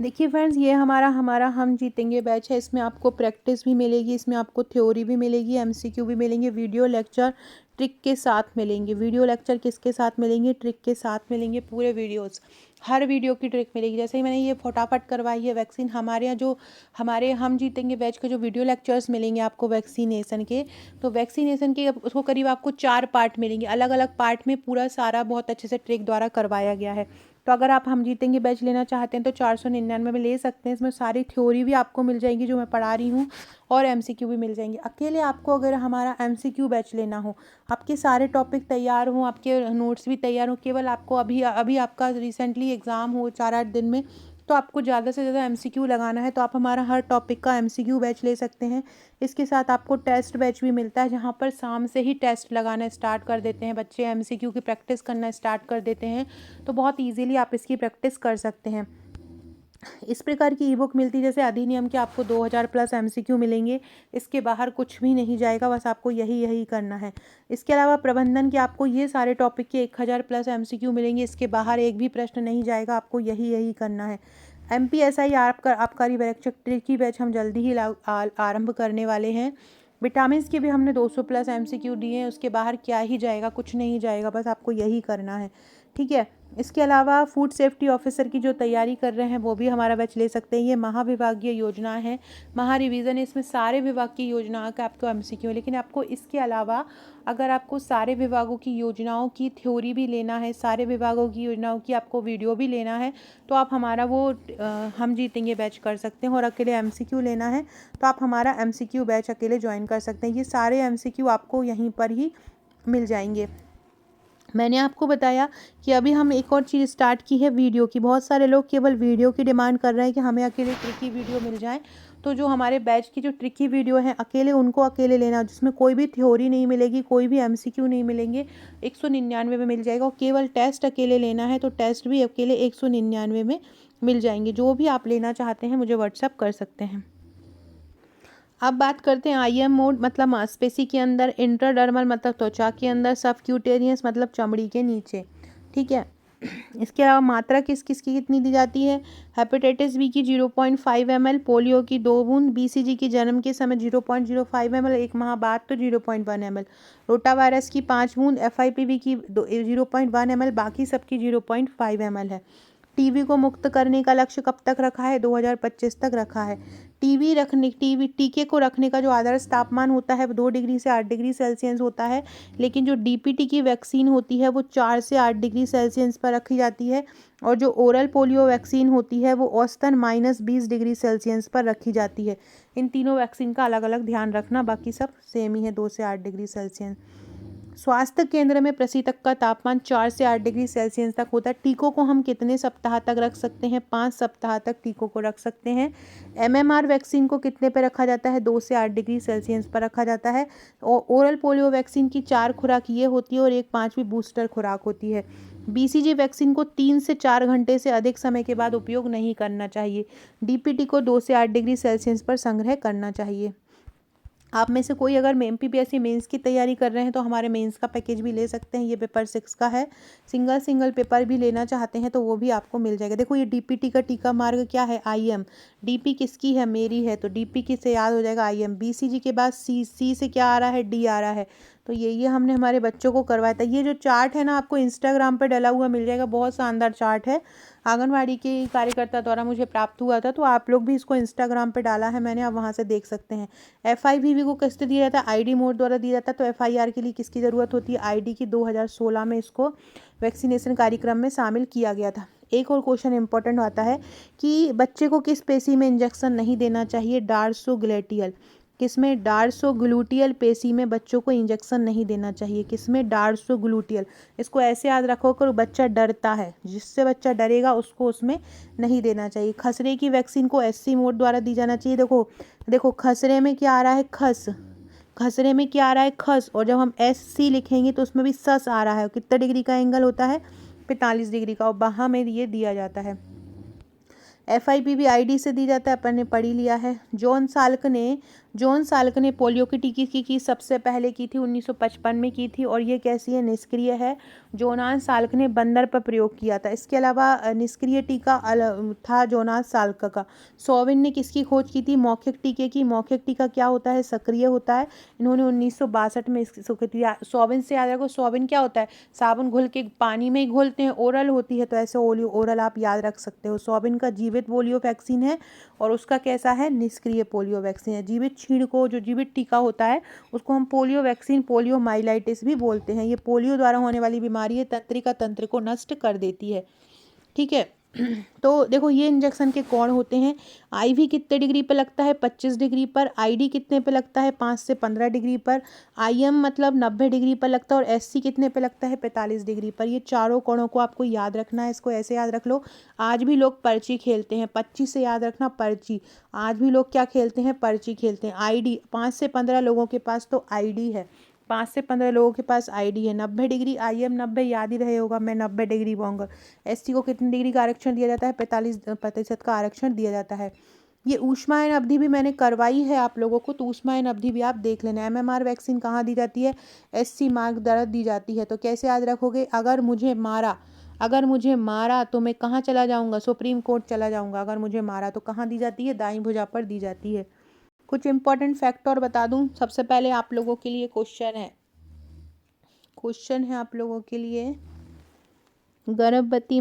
देखिए फ्रेंड्स, ये हमारा हम जीतेंगे बैच है। इसमें आपको प्रैक्टिस भी मिलेगी, इसमें आपको थ्योरी भी मिलेगी, MCQ भी मिलेंगे, वीडियो लेक्चर ट्रिक के साथ मिलेंगे। वीडियो लेक्चर किसके साथ मिलेंगे, ट्रिक के साथ मिलेंगे। पूरे वीडियोस, हर वीडियो की ट्रिक मिलेगी। जैसे ही मैंने ये फटाफट करवाई है वैक्सीन, हमारे यहाँ जो हमारे हम जीतेंगे बैच के जो वीडियो लेक्चर्स मिलेंगे आपको वैक्सीनेशन के, तो वैक्सीनेशन के उसको करीब आपको 4 पार्ट मिलेंगे। अलग अलग पार्ट में पूरा सारा बहुत अच्छे से ट्रिक द्वारा करवाया गया है। तो अगर आप हम जीतेंगे बैच लेना चाहते हैं तो 499 में ले सकते हैं। इसमें सारी थ्योरी भी आपको मिल जाएगी जो मैं पढ़ा रही हूँ और MCQ भी मिल जाएंगे। अकेले आपको अगर हमारा MCQ बैच लेना हो, आपके सारे टॉपिक तैयार हों, आपके नोट्स भी तैयार हों, केवल आपको अभी आपका रिसेंटली एग्ज़ाम हो 4-8 दिन में, तो आपको ज़्यादा से ज़्यादा MCQ लगाना है तो आप हमारा हर टॉपिक का MCQ बैच ले सकते हैं। इसके साथ आपको टेस्ट बैच भी मिलता है जहाँ पर शाम से ही टेस्ट लगाना स्टार्ट कर देते हैं बच्चे, MCQ की प्रैक्टिस करना स्टार्ट कर देते हैं, तो बहुत ईजीली आप इसकी प्रैक्टिस कर सकते हैं। इस प्रकार की ई बुक मिलती है, जैसे अधिनियम के आपको 2000 प्लस MCQ मिलेंगे। इसके बाहर कुछ भी नहीं जाएगा, बस आपको यही करना है। इसके अलावा प्रबंधन के आपको ये सारे टॉपिक के 1000 प्लस MCQ मिलेंगे। इसके बाहर एक भी प्रश्न नहीं जाएगा, आपको यही करना है। MPSI आपका आबकारी परीक्षक ट्रिकी बैच हम जल्दी ही आरंभ करने वाले हैं। विटामिन के भी हमने 200 प्लस MCQ दिए हैं, उसके बाहर क्या ही जाएगा, कुछ नहीं जाएगा, बस आपको यही करना है, ठीक है। इसके अलावा फूड सेफ्टी ऑफिसर की जो तैयारी कर रहे हैं वो भी हमारा बैच ले सकते हैं। ये महाविभागीय योजना है, महा रिवीजन है, इसमें सारे विभाग की योजनाओं का आपको MCQ है। लेकिन आपको इसके अलावा अगर आपको सारे विभागों की योजनाओं की थ्योरी भी लेना है, सारे विभागों की योजनाओं की आपको वीडियो भी लेना है, तो आप हमारा वो हम जीतेंगे बैच कर सकते हैं। और अकेले MCQ लेना है तो आप हमारा MCQ बैच अकेले ज्वाइन कर सकते हैं। ये सारे MCQ आपको यहीं पर ही मिल जाएंगे। मैंने आपको बताया कि अभी हम एक और चीज़ स्टार्ट की है वीडियो की। बहुत सारे लोग केवल वीडियो की डिमांड कर रहे हैं कि हमें अकेले ट्रिकी वीडियो मिल जाए, तो जो हमारे बैच की जो ट्रिकी वीडियो है अकेले उनको अकेले लेना, जिसमें कोई भी थ्योरी नहीं मिलेगी, कोई भी MCQ नहीं मिलेंगे, 199 में मिल जाएगा। और केवल टेस्ट अकेले लेना है तो टेस्ट भी अकेले 199 में मिल जाएंगे। जो भी आप लेना चाहते हैं मुझे व्हाट्सअप कर सकते हैं। अब बात करते हैं IM मोड मतलब मांसपेशी के अंदर, इंट्राडर्मल मतलब त्वचा के अंदर, सबक्यूटेनियस मतलब चमड़ी के नीचे, ठीक है। इसके अलावा मात्रा किस किस की कितनी दी जाती है? हेपेटाइटिस बी की 0.5 ml, पोलियो की 2 बूंद, BCG की जन्म के समय 0.05 ml, 1 माह बाद तो 0.1 ml, रोटा वायरस की 5 बूंद, FIPV की 0.1 ml, बाकी सबकी 0.5 ml है। टीबी को मुक्त करने का लक्ष्य कब तक रखा है? 2025 तक रखा है। टीके को रखने का जो आदर्श तापमान होता है वो 2 डिग्री से 8 डिग्री सेल्सियस होता है, लेकिन जो DPT की वैक्सीन होती है वो 4 से 8 डिग्री सेल्सियस पर रखी जाती है, और जो ओरल पोलियो वैक्सीन होती है वो औसतन -20 डिग्री सेल्सियस पर रखी जाती है। इन तीनों वैक्सीन का अलग अलग ध्यान रखना, बाकी सब सेम ही है, 2 से 8 डिग्री सेल्सियस। स्वास्थ्य केंद्र में प्रशीतक का तापमान 4 से 8 डिग्री सेल्सियस तक होता है। टीकों को हम कितने सप्ताह तक रख सकते हैं? 5 सप्ताह तक टीकों को रख सकते हैं। MMR वैक्सीन को कितने पे रखा जाता है? 2 से 8 डिग्री सेल्सियस पर रखा जाता है। और ओरल पोलियो वैक्सीन की 4 खुराक ये होती है और एक 5वीं बूस्टर खुराक होती है। BCG वैक्सीन को 3 से 4 घंटे से अधिक समय के बाद उपयोग नहीं करना चाहिए। DPT को 2 से 8 डिग्री सेल्सियस पर संग्रह करना चाहिए। आप में से कोई अगर MPPSC मेंस की तैयारी कर रहे हैं तो हमारे मेंस का पैकेज भी ले सकते हैं। ये पेपर 6 का है। सिंगल पेपर भी लेना चाहते हैं तो वो भी आपको मिल जाएगा। देखो ये DPT का टीका मार्ग क्या है? IM। DP किसकी है? मेरी है, तो DP किससे याद हो जाएगा? IM। BCG के बाद C से क्या आ रहा है? D आ रहा है। तो ये हमने हमारे बच्चों को करवाया था। ये जो चार्ट है ना आपको इंस्टाग्राम पर डला हुआ मिल जाएगा, बहुत शानदार चार्ट है, आंगनवाड़ी के कार्यकर्ता द्वारा मुझे प्राप्त हुआ था, तो आप लोग भी इसको इंस्टाग्राम पे डाला है मैंने, आप वहाँ से देख सकते हैं। FIVB को किससे दिया जाता है? ID मोड द्वारा दिया जाता है। तो FIR के लिए किसकी ज़रूरत होती है? ID की। 2016 में इसको वैक्सीनेशन कार्यक्रम में शामिल किया गया था। एक और क्वेश्चन इंपॉर्टेंट आता है कि बच्चे को किस पेशी में इंजेक्शन नहीं देना चाहिए? डार्सोग्लेटियल। किसमें? डार्सोग्लूटियल पेशी में बच्चों को इंजेक्शन नहीं देना चाहिए। किसमें? डार्सोग्लूटियल। इसको ऐसे याद रखो कि बच्चा डरता है, जिससे बच्चा डरेगा उसको उसमें नहीं देना चाहिए। खसरे की वैक्सीन को SC मोड द्वारा दी जाना चाहिए। देखो खसरे में क्या आ रहा है? खस। खसरे में क्या आ रहा है? खस। और जब हम SC लिखेंगे तो उसमें भी सस आ रहा है। कितना डिग्री का एंगल होता है? 45 डिग्री का। और बाहा में ये दिया जाता है। FIPV ID से दी जाता है, अपन ने पढ़ी लिया है। जॉन साल्क ने पोलियो की टीके की सबसे पहले की थी 1955 में की थी, और ये कैसी है? निष्क्रिय है। जोनास साल्क ने बंदर पर प्रयोग किया था। इसके अलावा निष्क्रिय टीका था जोनास साल्क का। सोविन ने किसकी खोज की थी? मौखिक टीके की। मौखिक टीका क्या होता है? सक्रिय होता है। इन्होंने 1962 में सोविन से याद रखो। सोविन क्या होता है? साबुन घुल के पानी में ही घोलते हैं, ओरल होती है, तो ऐसे ओरल आप याद रख सकते हो। सोविन का जीवित पोलियो वैक्सीन है, और उसका कैसा है? निष्क्रिय पोलियो वैक्सीन है। जीवित छींड़ को, जो जीवित टीका होता है उसको हम पोलियो वैक्सीन, पोलियो माइलाइटिस भी बोलते हैं। ये पोलियो द्वारा होने वाली बीमारी है, तंत्रिका तंत्र को नष्ट कर देती है, ठीक है। तो देखो ये इंजेक्शन के कौन होते हैं? IV कितने डिग्री पे लगता है? 25 डिग्री पर। ID कितने पे लगता है? 5 से 15 डिग्री पर। IM मतलब 90 डिग्री पर लगता है, और SC कितने पे लगता है? 45 डिग्री पर। ये चारों कोणों को आपको याद रखना है। इसको ऐसे याद रख लो, आज भी लोग पर्ची खेलते हैं। 25 से याद रखना, पर्ची। आज भी लोग क्या खेलते हैं? पर्ची खेलते हैं। ID 5 से 15 लोगों के पास तो ID है, 5 से 15 लोगों के पास ID है। 90 डिग्री IM 90 याद ही रहे होगा, मैं 90 डिग्री बोलूँगा। SC को कितनी डिग्री का आरक्षण दिया जाता है? 45% का आरक्षण दिया जाता है। ये ऊष्मायन अवधि भी मैंने करवाई है आप लोगों को, तो ऊष्मायन अवधि भी आप देख लेना। MMR वैक्सीन कहाँ दी जाती है? SC मार्ग द्वारा दी जाती है। तो कैसे याद रखोगे? अगर मुझे मारा, अगर मुझे मारा तो मैं कहाँ चला जाऊँगा, सुप्रीम कोर्ट चला जाऊँगा। अगर मुझे मारा तो कहाँ दी जाती है, दाईं भुजा पर दी जाती है। कुछ इंपॉर्टेंट फैक्ट और बता दूं। सबसे पहले आप लोगों के लिए क्वेश्चन है आप लोगों के लिए, गर्भवती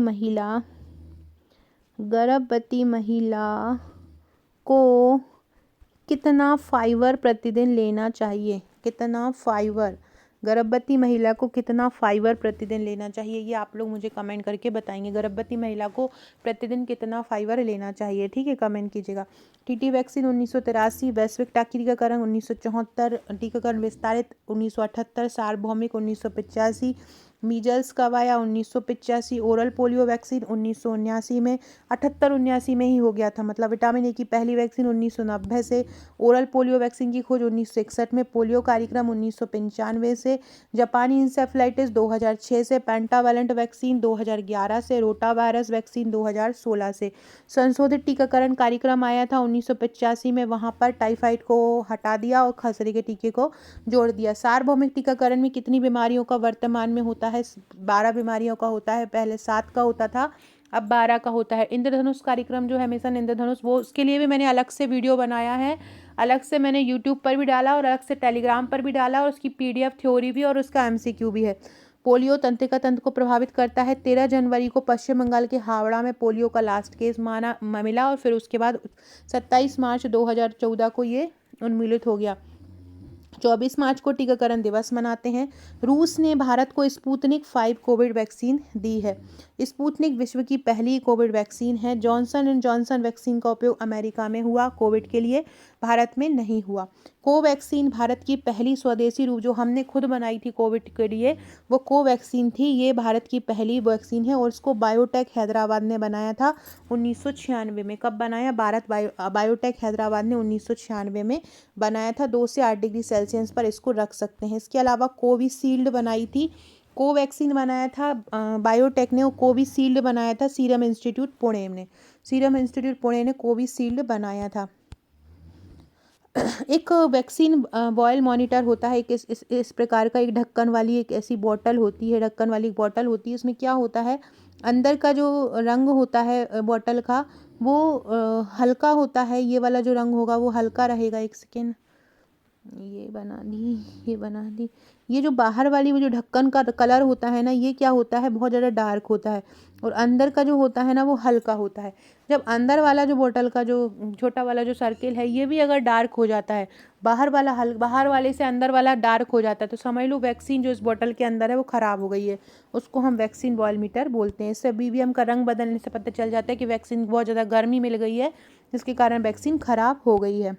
महिला को कितना फाइबर प्रतिदिन लेना चाहिए, कितना फाइबर, गर्भवती महिला को कितना फाइबर प्रतिदिन लेना चाहिए, ये आप लोग मुझे कमेंट करके बताएंगे। गर्भवती महिला को प्रतिदिन कितना फाइबर लेना चाहिए, ठीक है, कमेंट कीजिएगा। टीटी वैक्सीन 1983, वैश्विक टीकाकरण 1974, टीकाकरण विस्तारित 1978, सार्वभौमिक 1985, मीजल्स कब आया 1985, ओरल पोलियो वैक्सीन 1979 में, 78-79 में ही हो गया था, मतलब विटामिन ए की पहली वैक्सीन 1990 से, ओरल पोलियो वैक्सीन की खोज 1961 में, पोलियो कार्यक्रम 1995 से, जापानी इंसेफ्लाइटिस 2006 से, पेंटावेलेंट वैक्सीन 2011 से, रोटा वायरस वैक्सीन 2016 से। संशोधित टीकाकरण कार्यक्रम आया था 1985 में, वहाँ पर टाइफाइड को हटा दिया और खसरे के टीके को जोड़ दिया। सार्वभौमिक टीकाकरण में कितनी बीमारियों का वर्तमान में होता है, 12 बीमारियों का होता है, पहले 7 का होता था, अब 12 का होता है। इंद्रधनुष कार्यक्रम जो है मिशन इंद्रधनुष, वो उसके लिए भी मैंने अलग से वीडियो बनाया है, अलग से मैंने यूट्यूब पर भी डाला और अलग से टेलीग्राम पर भी डाला, और उसकी PDF थ्योरी भी और उसका MCQ भी है। पोलियो तंत्रिका तंत्र को प्रभावित करता है। 13 जनवरी को पश्चिम बंगाल के हावड़ा में पोलियो का लास्ट केस मिला और फिर उसके बाद 27 मार्च 2014 को ये उन्मूलित हो गया। 24 मार्च को टीकाकरण दिवस मनाते हैं। रूस ने भारत को स्पुतनिक 5 कोविड वैक्सीन दी है। स्पुतनिक विश्व की पहली कोविड वैक्सीन है। जॉनसन एंड जॉनसन वैक्सीन का उपयोग अमेरिका में हुआ कोविड के लिए, भारत में नहीं हुआ। कोवैक्सीन भारत की पहली स्वदेशी रूप जो हमने खुद बनाई थी कोविड के लिए, वो कोवैक्सीन थी। ये भारत की पहली वैक्सीन है और इसको बायोटेक हैदराबाद ने बनाया था 1996 में। कब बनाया? बायोटेक हैदराबाद ने 1996 में बनाया था। 2 से 8 डिग्री सेल्सियस पर इसको रख सकते हैं। इसके अलावा कोविशील्ड बनाई थी, कोवैक्सीन बनाया था बायोटेक ने, और कोविशील्ड बनाया था सीरम इंस्टीट्यूट पुणे ने। सीरम इंस्टीट्यूट पुणे ने कोविशील्ड बनाया था। एक वैक्सीन बॉयल मॉनिटर होता है, एक इस प्रकार का एक ढक्कन वाली एक ऐसी बॉटल होती है, ढक्कन वाली एक बॉटल होती है। उसमें क्या होता है, अंदर का जो रंग होता है बॉटल का, वो हल्का होता है। ये वाला जो रंग होगा वो हल्का रहेगा। एक सेकेंड, ये बना दी। ये जो बाहर वाली वो जो ढक्कन का कलर होता है ना, ये क्या होता है, बहुत ज़्यादा डार्क होता है, और अंदर का जो होता है ना वो हल्का होता है। जब अंदर वाला जो बोतल का जो छोटा वाला जो सर्किल है, ये भी अगर डार्क हो जाता है, बाहर वाले से अंदर वाला डार्क हो जाता है, तो समझ लो वैक्सीन जो इस बोतल के अंदर है वो ख़राब हो गई है। उसको हम वैक्सीन बॉयल मीटर बोलते हैं। इससे BVM का रंग बदलने से पता चल जाता है कि वैक्सीन बहुत ज़्यादा गर्मी मिल गई है, जिसके कारण वैक्सीन ख़राब हो गई है।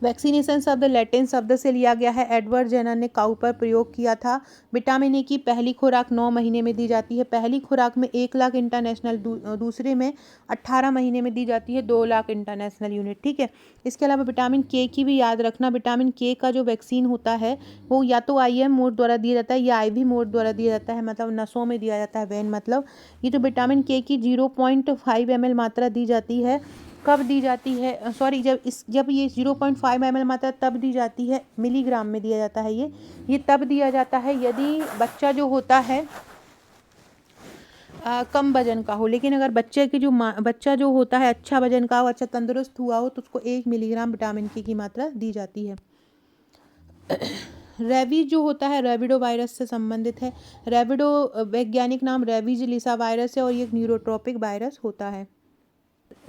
वैक्सीनेशन शब्द लैटिन शब्द से लिया गया है। एडवर्ड जेनर ने काऊ पर प्रयोग किया था। विटामिन ए की पहली खुराक 9 महीने में दी जाती है। पहली खुराक में 1 लाख इंटरनेशनल, दूसरे में 18 महीने में दी जाती है 2 लाख इंटरनेशनल यूनिट, ठीक है। इसके अलावा विटामिन के की भी याद रखना। विटामिन के का जो वैक्सीन होता है वो या तो IM मोड द्वारा दिया जाता है या IV मोड द्वारा दिया जाता है, मतलब नसों में दिया जाता है, वेन मतलब। ये जो विटामिन के की 0.5 ml मात्रा दी जाती है, कब दी जाती है, सॉरी, जब ये 0.5 ml मात्रा तब दी जाती है, मिलीग्राम में दिया जाता है। ये तब दिया जाता है यदि बच्चा जो होता है कम वजन का हो। लेकिन अगर बच्चा जो होता है अच्छा वजन का हो, अच्छा तंदुरुस्त हुआ हो, तो उसको 1 मिलीग्राम विटामिन के की मात्रा दी जाती है। रेबीज जो होता है रेबिडो वायरस से संबंधित है। रेबिडो वैज्ञानिक नाम रेबीज लिसा वायरस है और ये एक न्यूरोट्रोपिक वायरस होता है।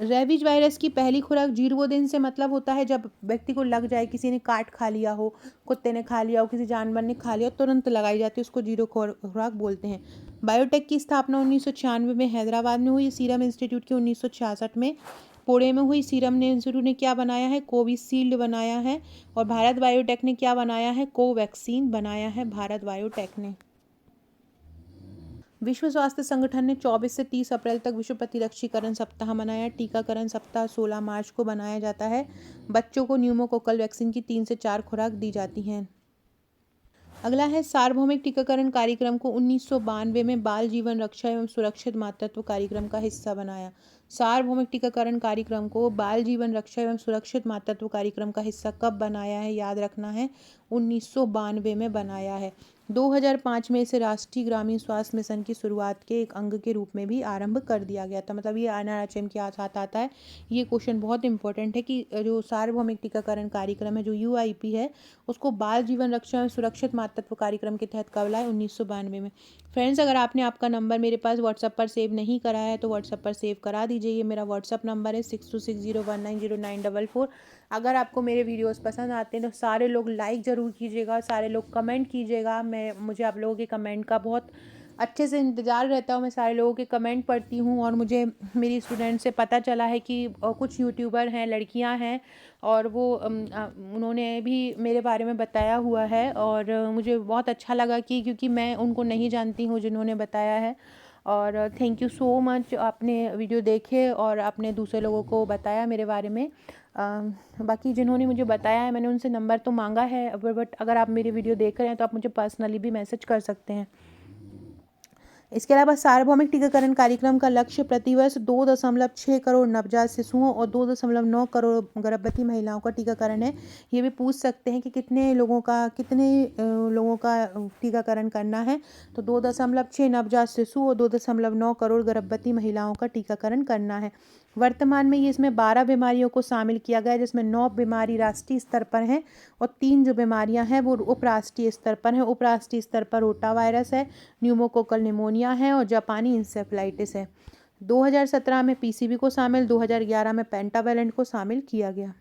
रेबीज वायरस की पहली खुराक 0 दिन से मतलब होता है जब व्यक्ति को लग जाए, किसी ने काट खा लिया हो, कुत्ते ने खा लिया हो, किसी जानवर ने खा लिया हो, तुरंत लगाई जाती है, उसको 0 खुराक बोलते हैं। बायोटेक की स्थापना 1996 में हैदराबाद में हुई। सीरम इंस्टीट्यूट की 1966 में पुणे में हुई। सीरम इंस्टीट्यूट ने क्या बनाया है, कोविशील्ड बनाया है। और भारत बायोटेक ने क्या बनाया है, कोवैक्सीन बनाया है भारत बायोटेक ने। विश्व स्वास्थ्य संगठन ने 24 से 30 अप्रैल तक विश्व प्रतिरक्षीकरण सप्ताह मनाया। टीकाकरण सप्ताह 16 मार्च को बनाया जाता है। बच्चों को न्यूमोकोकल वैक्सीन की 3 से 4 खुराक दी जाती हैं। अगला है सार्वभौमिक टीकाकरण कार्यक्रम को 1992 में बाल जीवन रक्षा एवं सुरक्षित मातृत्व कार्यक्रम का हिस्सा बनाया। सार्वभौमिक टीकाकरण कार्यक्रम को बाल जीवन रक्षा एवं सुरक्षित मातृत्व कार्यक्रम का हिस्सा कब बनाया है, याद रखना है, 1992 में बनाया है। 2005 में इसे राष्ट्रीय ग्रामीण स्वास्थ्य मिशन की शुरुआत के एक अंग के रूप में भी आरंभ कर दिया गया था। मतलब ये एनआरएचएम के साथ आता है। ये क्वेश्चन बहुत इंपॉर्टेंट है कि जो सार्वभौमिक टीकाकरण कार्यक्रम है, जो यूआईपी है, उसको बाल जीवन रक्षा एवं सुरक्षित मातृत्व कार्यक्रम के तहत कब लाए? 1992 में। फ्रेंड्स, अगर आपने आपका नंबर मेरे पास व्हाट्सएप पर सेव नहीं करा है तो व्हाट्सएप पर सेव करा दीजिए। ये मेरा व्हाट्सएप नंबर है 6260190944। अगर आपको मेरे वीडियोस पसंद आते हैं तो सारे लोग लाइक ज़रूर कीजिएगा, सारे लोग कमेंट कीजिएगा। मुझे आप लोगों के कमेंट का बहुत अच्छे से इंतज़ार रहता हूँ। मैं सारे लोगों के कमेंट पढ़ती हूँ और मुझे मेरी स्टूडेंट से पता चला है कि कुछ यूट्यूबर हैं, लड़कियां हैं, और वो उन्होंने भी मेरे बारे में बताया हुआ है और मुझे बहुत अच्छा लगा कि क्योंकि मैं उनको नहीं जानती हूँ जिन्होंने बताया है। और थैंक यू सो मच, आपने वीडियो देखे और आपने दूसरे लोगों को बताया मेरे बारे में। बाकी जिन्होंने मुझे बताया है मैंने उनसे नंबर तो मांगा है, बट अगर आप मेरी वीडियो देख रहे हैं तो आप मुझे पर्सनली भी मैसेज कर सकते हैं। इसके अलावा सार्वभौमिक टीकाकरण कार्यक्रम का लक्ष्य प्रतिवर्ष 2.6 करोड़ नवजात शिशुओं और 2.9 करोड़ गर्भवती महिलाओं का टीकाकरण है। ये भी पूछ सकते हैं कि कितने लोगों का टीकाकरण करना है, तो 2.6 नवजात शिशु और 2.9 करोड़ गर्भवती महिलाओं का टीकाकरण करना है। वर्तमान में ये इसमें 12 बीमारियों को शामिल किया गया है, जिसमें 9 बीमारी राष्ट्रीय स्तर पर हैं और 3 जो बीमारियां हैं वो उपराष्ट्रीय स्तर पर हैं। उपराष्ट्रीय स्तर पर रोटा वायरस है, न्यूमोकोकल निमोनिया है और जापानी इंसेफ्लाइटिस है। 2017 में पीसीबी को शामिल, 2011 में पेंटावेलेंट को शामिल किया गया।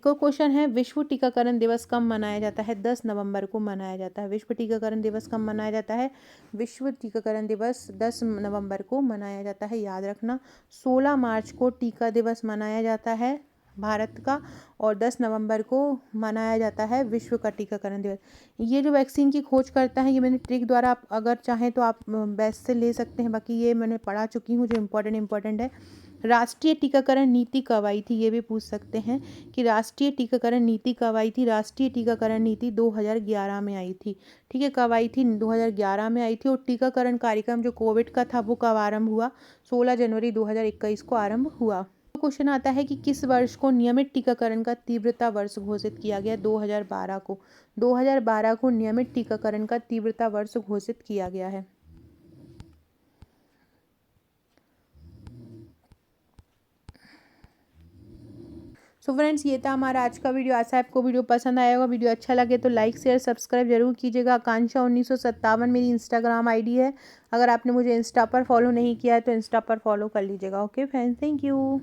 को क्वेश्चन है, विश्व टीकाकरण दिवस कब मनाया जाता है? 10 नवंबर को मनाया जाता है। विश्व टीकाकरण दिवस कब मनाया जाता है? विश्व टीकाकरण दिवस 10 नवंबर को मनाया जाता है, याद रखना। 16 मार्च को टीका दिवस मनाया जाता है भारत का और 10 नवंबर को मनाया जाता है विश्व का टीकाकरण दिवस। ये जो वैक्सीन की खोज करता है, ये मैंने ट्रिक द्वारा, आप अगर चाहें तो आप बेस्ट से ले सकते हैं, बाकी ये मैंने पढ़ा चुकी हूँ, जो इम्पोर्टेंट है। राष्ट्रीय टीकाकरण नीति कब आई थी? ये भी पूछ सकते हैं कि राष्ट्रीय टीकाकरण नीति कब आई थी? राष्ट्रीय टीकाकरण नीति 2011 में आई थी। ठीक है, कब आई थी? 2011 में आई थी। और टीकाकरण कार्यक्रम जो कोविड का था वो कब आरंभ हुआ? 16 जनवरी 2021 को आरंभ हुआ। क्वेश्चन आता है कि किस वर्ष को नियमित टीकाकरण का तीव्रता वर्ष घोषित किया गया? 2012 को। 2012 को नियमित टीकाकरण का तीव्रता वर्ष घोषित किया गया है। सो फ्रेंड्स, ये था हमारा आज का वीडियो। आशा है आपको वीडियो पसंद आया होगा। वीडियो अच्छा लगे तो लाइक शेयर सब्सक्राइब जरूर कीजिएगा। आकांक्षा 1957 मेरी इंस्टाग्राम आईडी है। अगर आपने मुझे इंस्टा पर फॉलो नहीं किया है तो इंस्टा पर फॉलो कर लीजिएगा। Okay friends, thank you.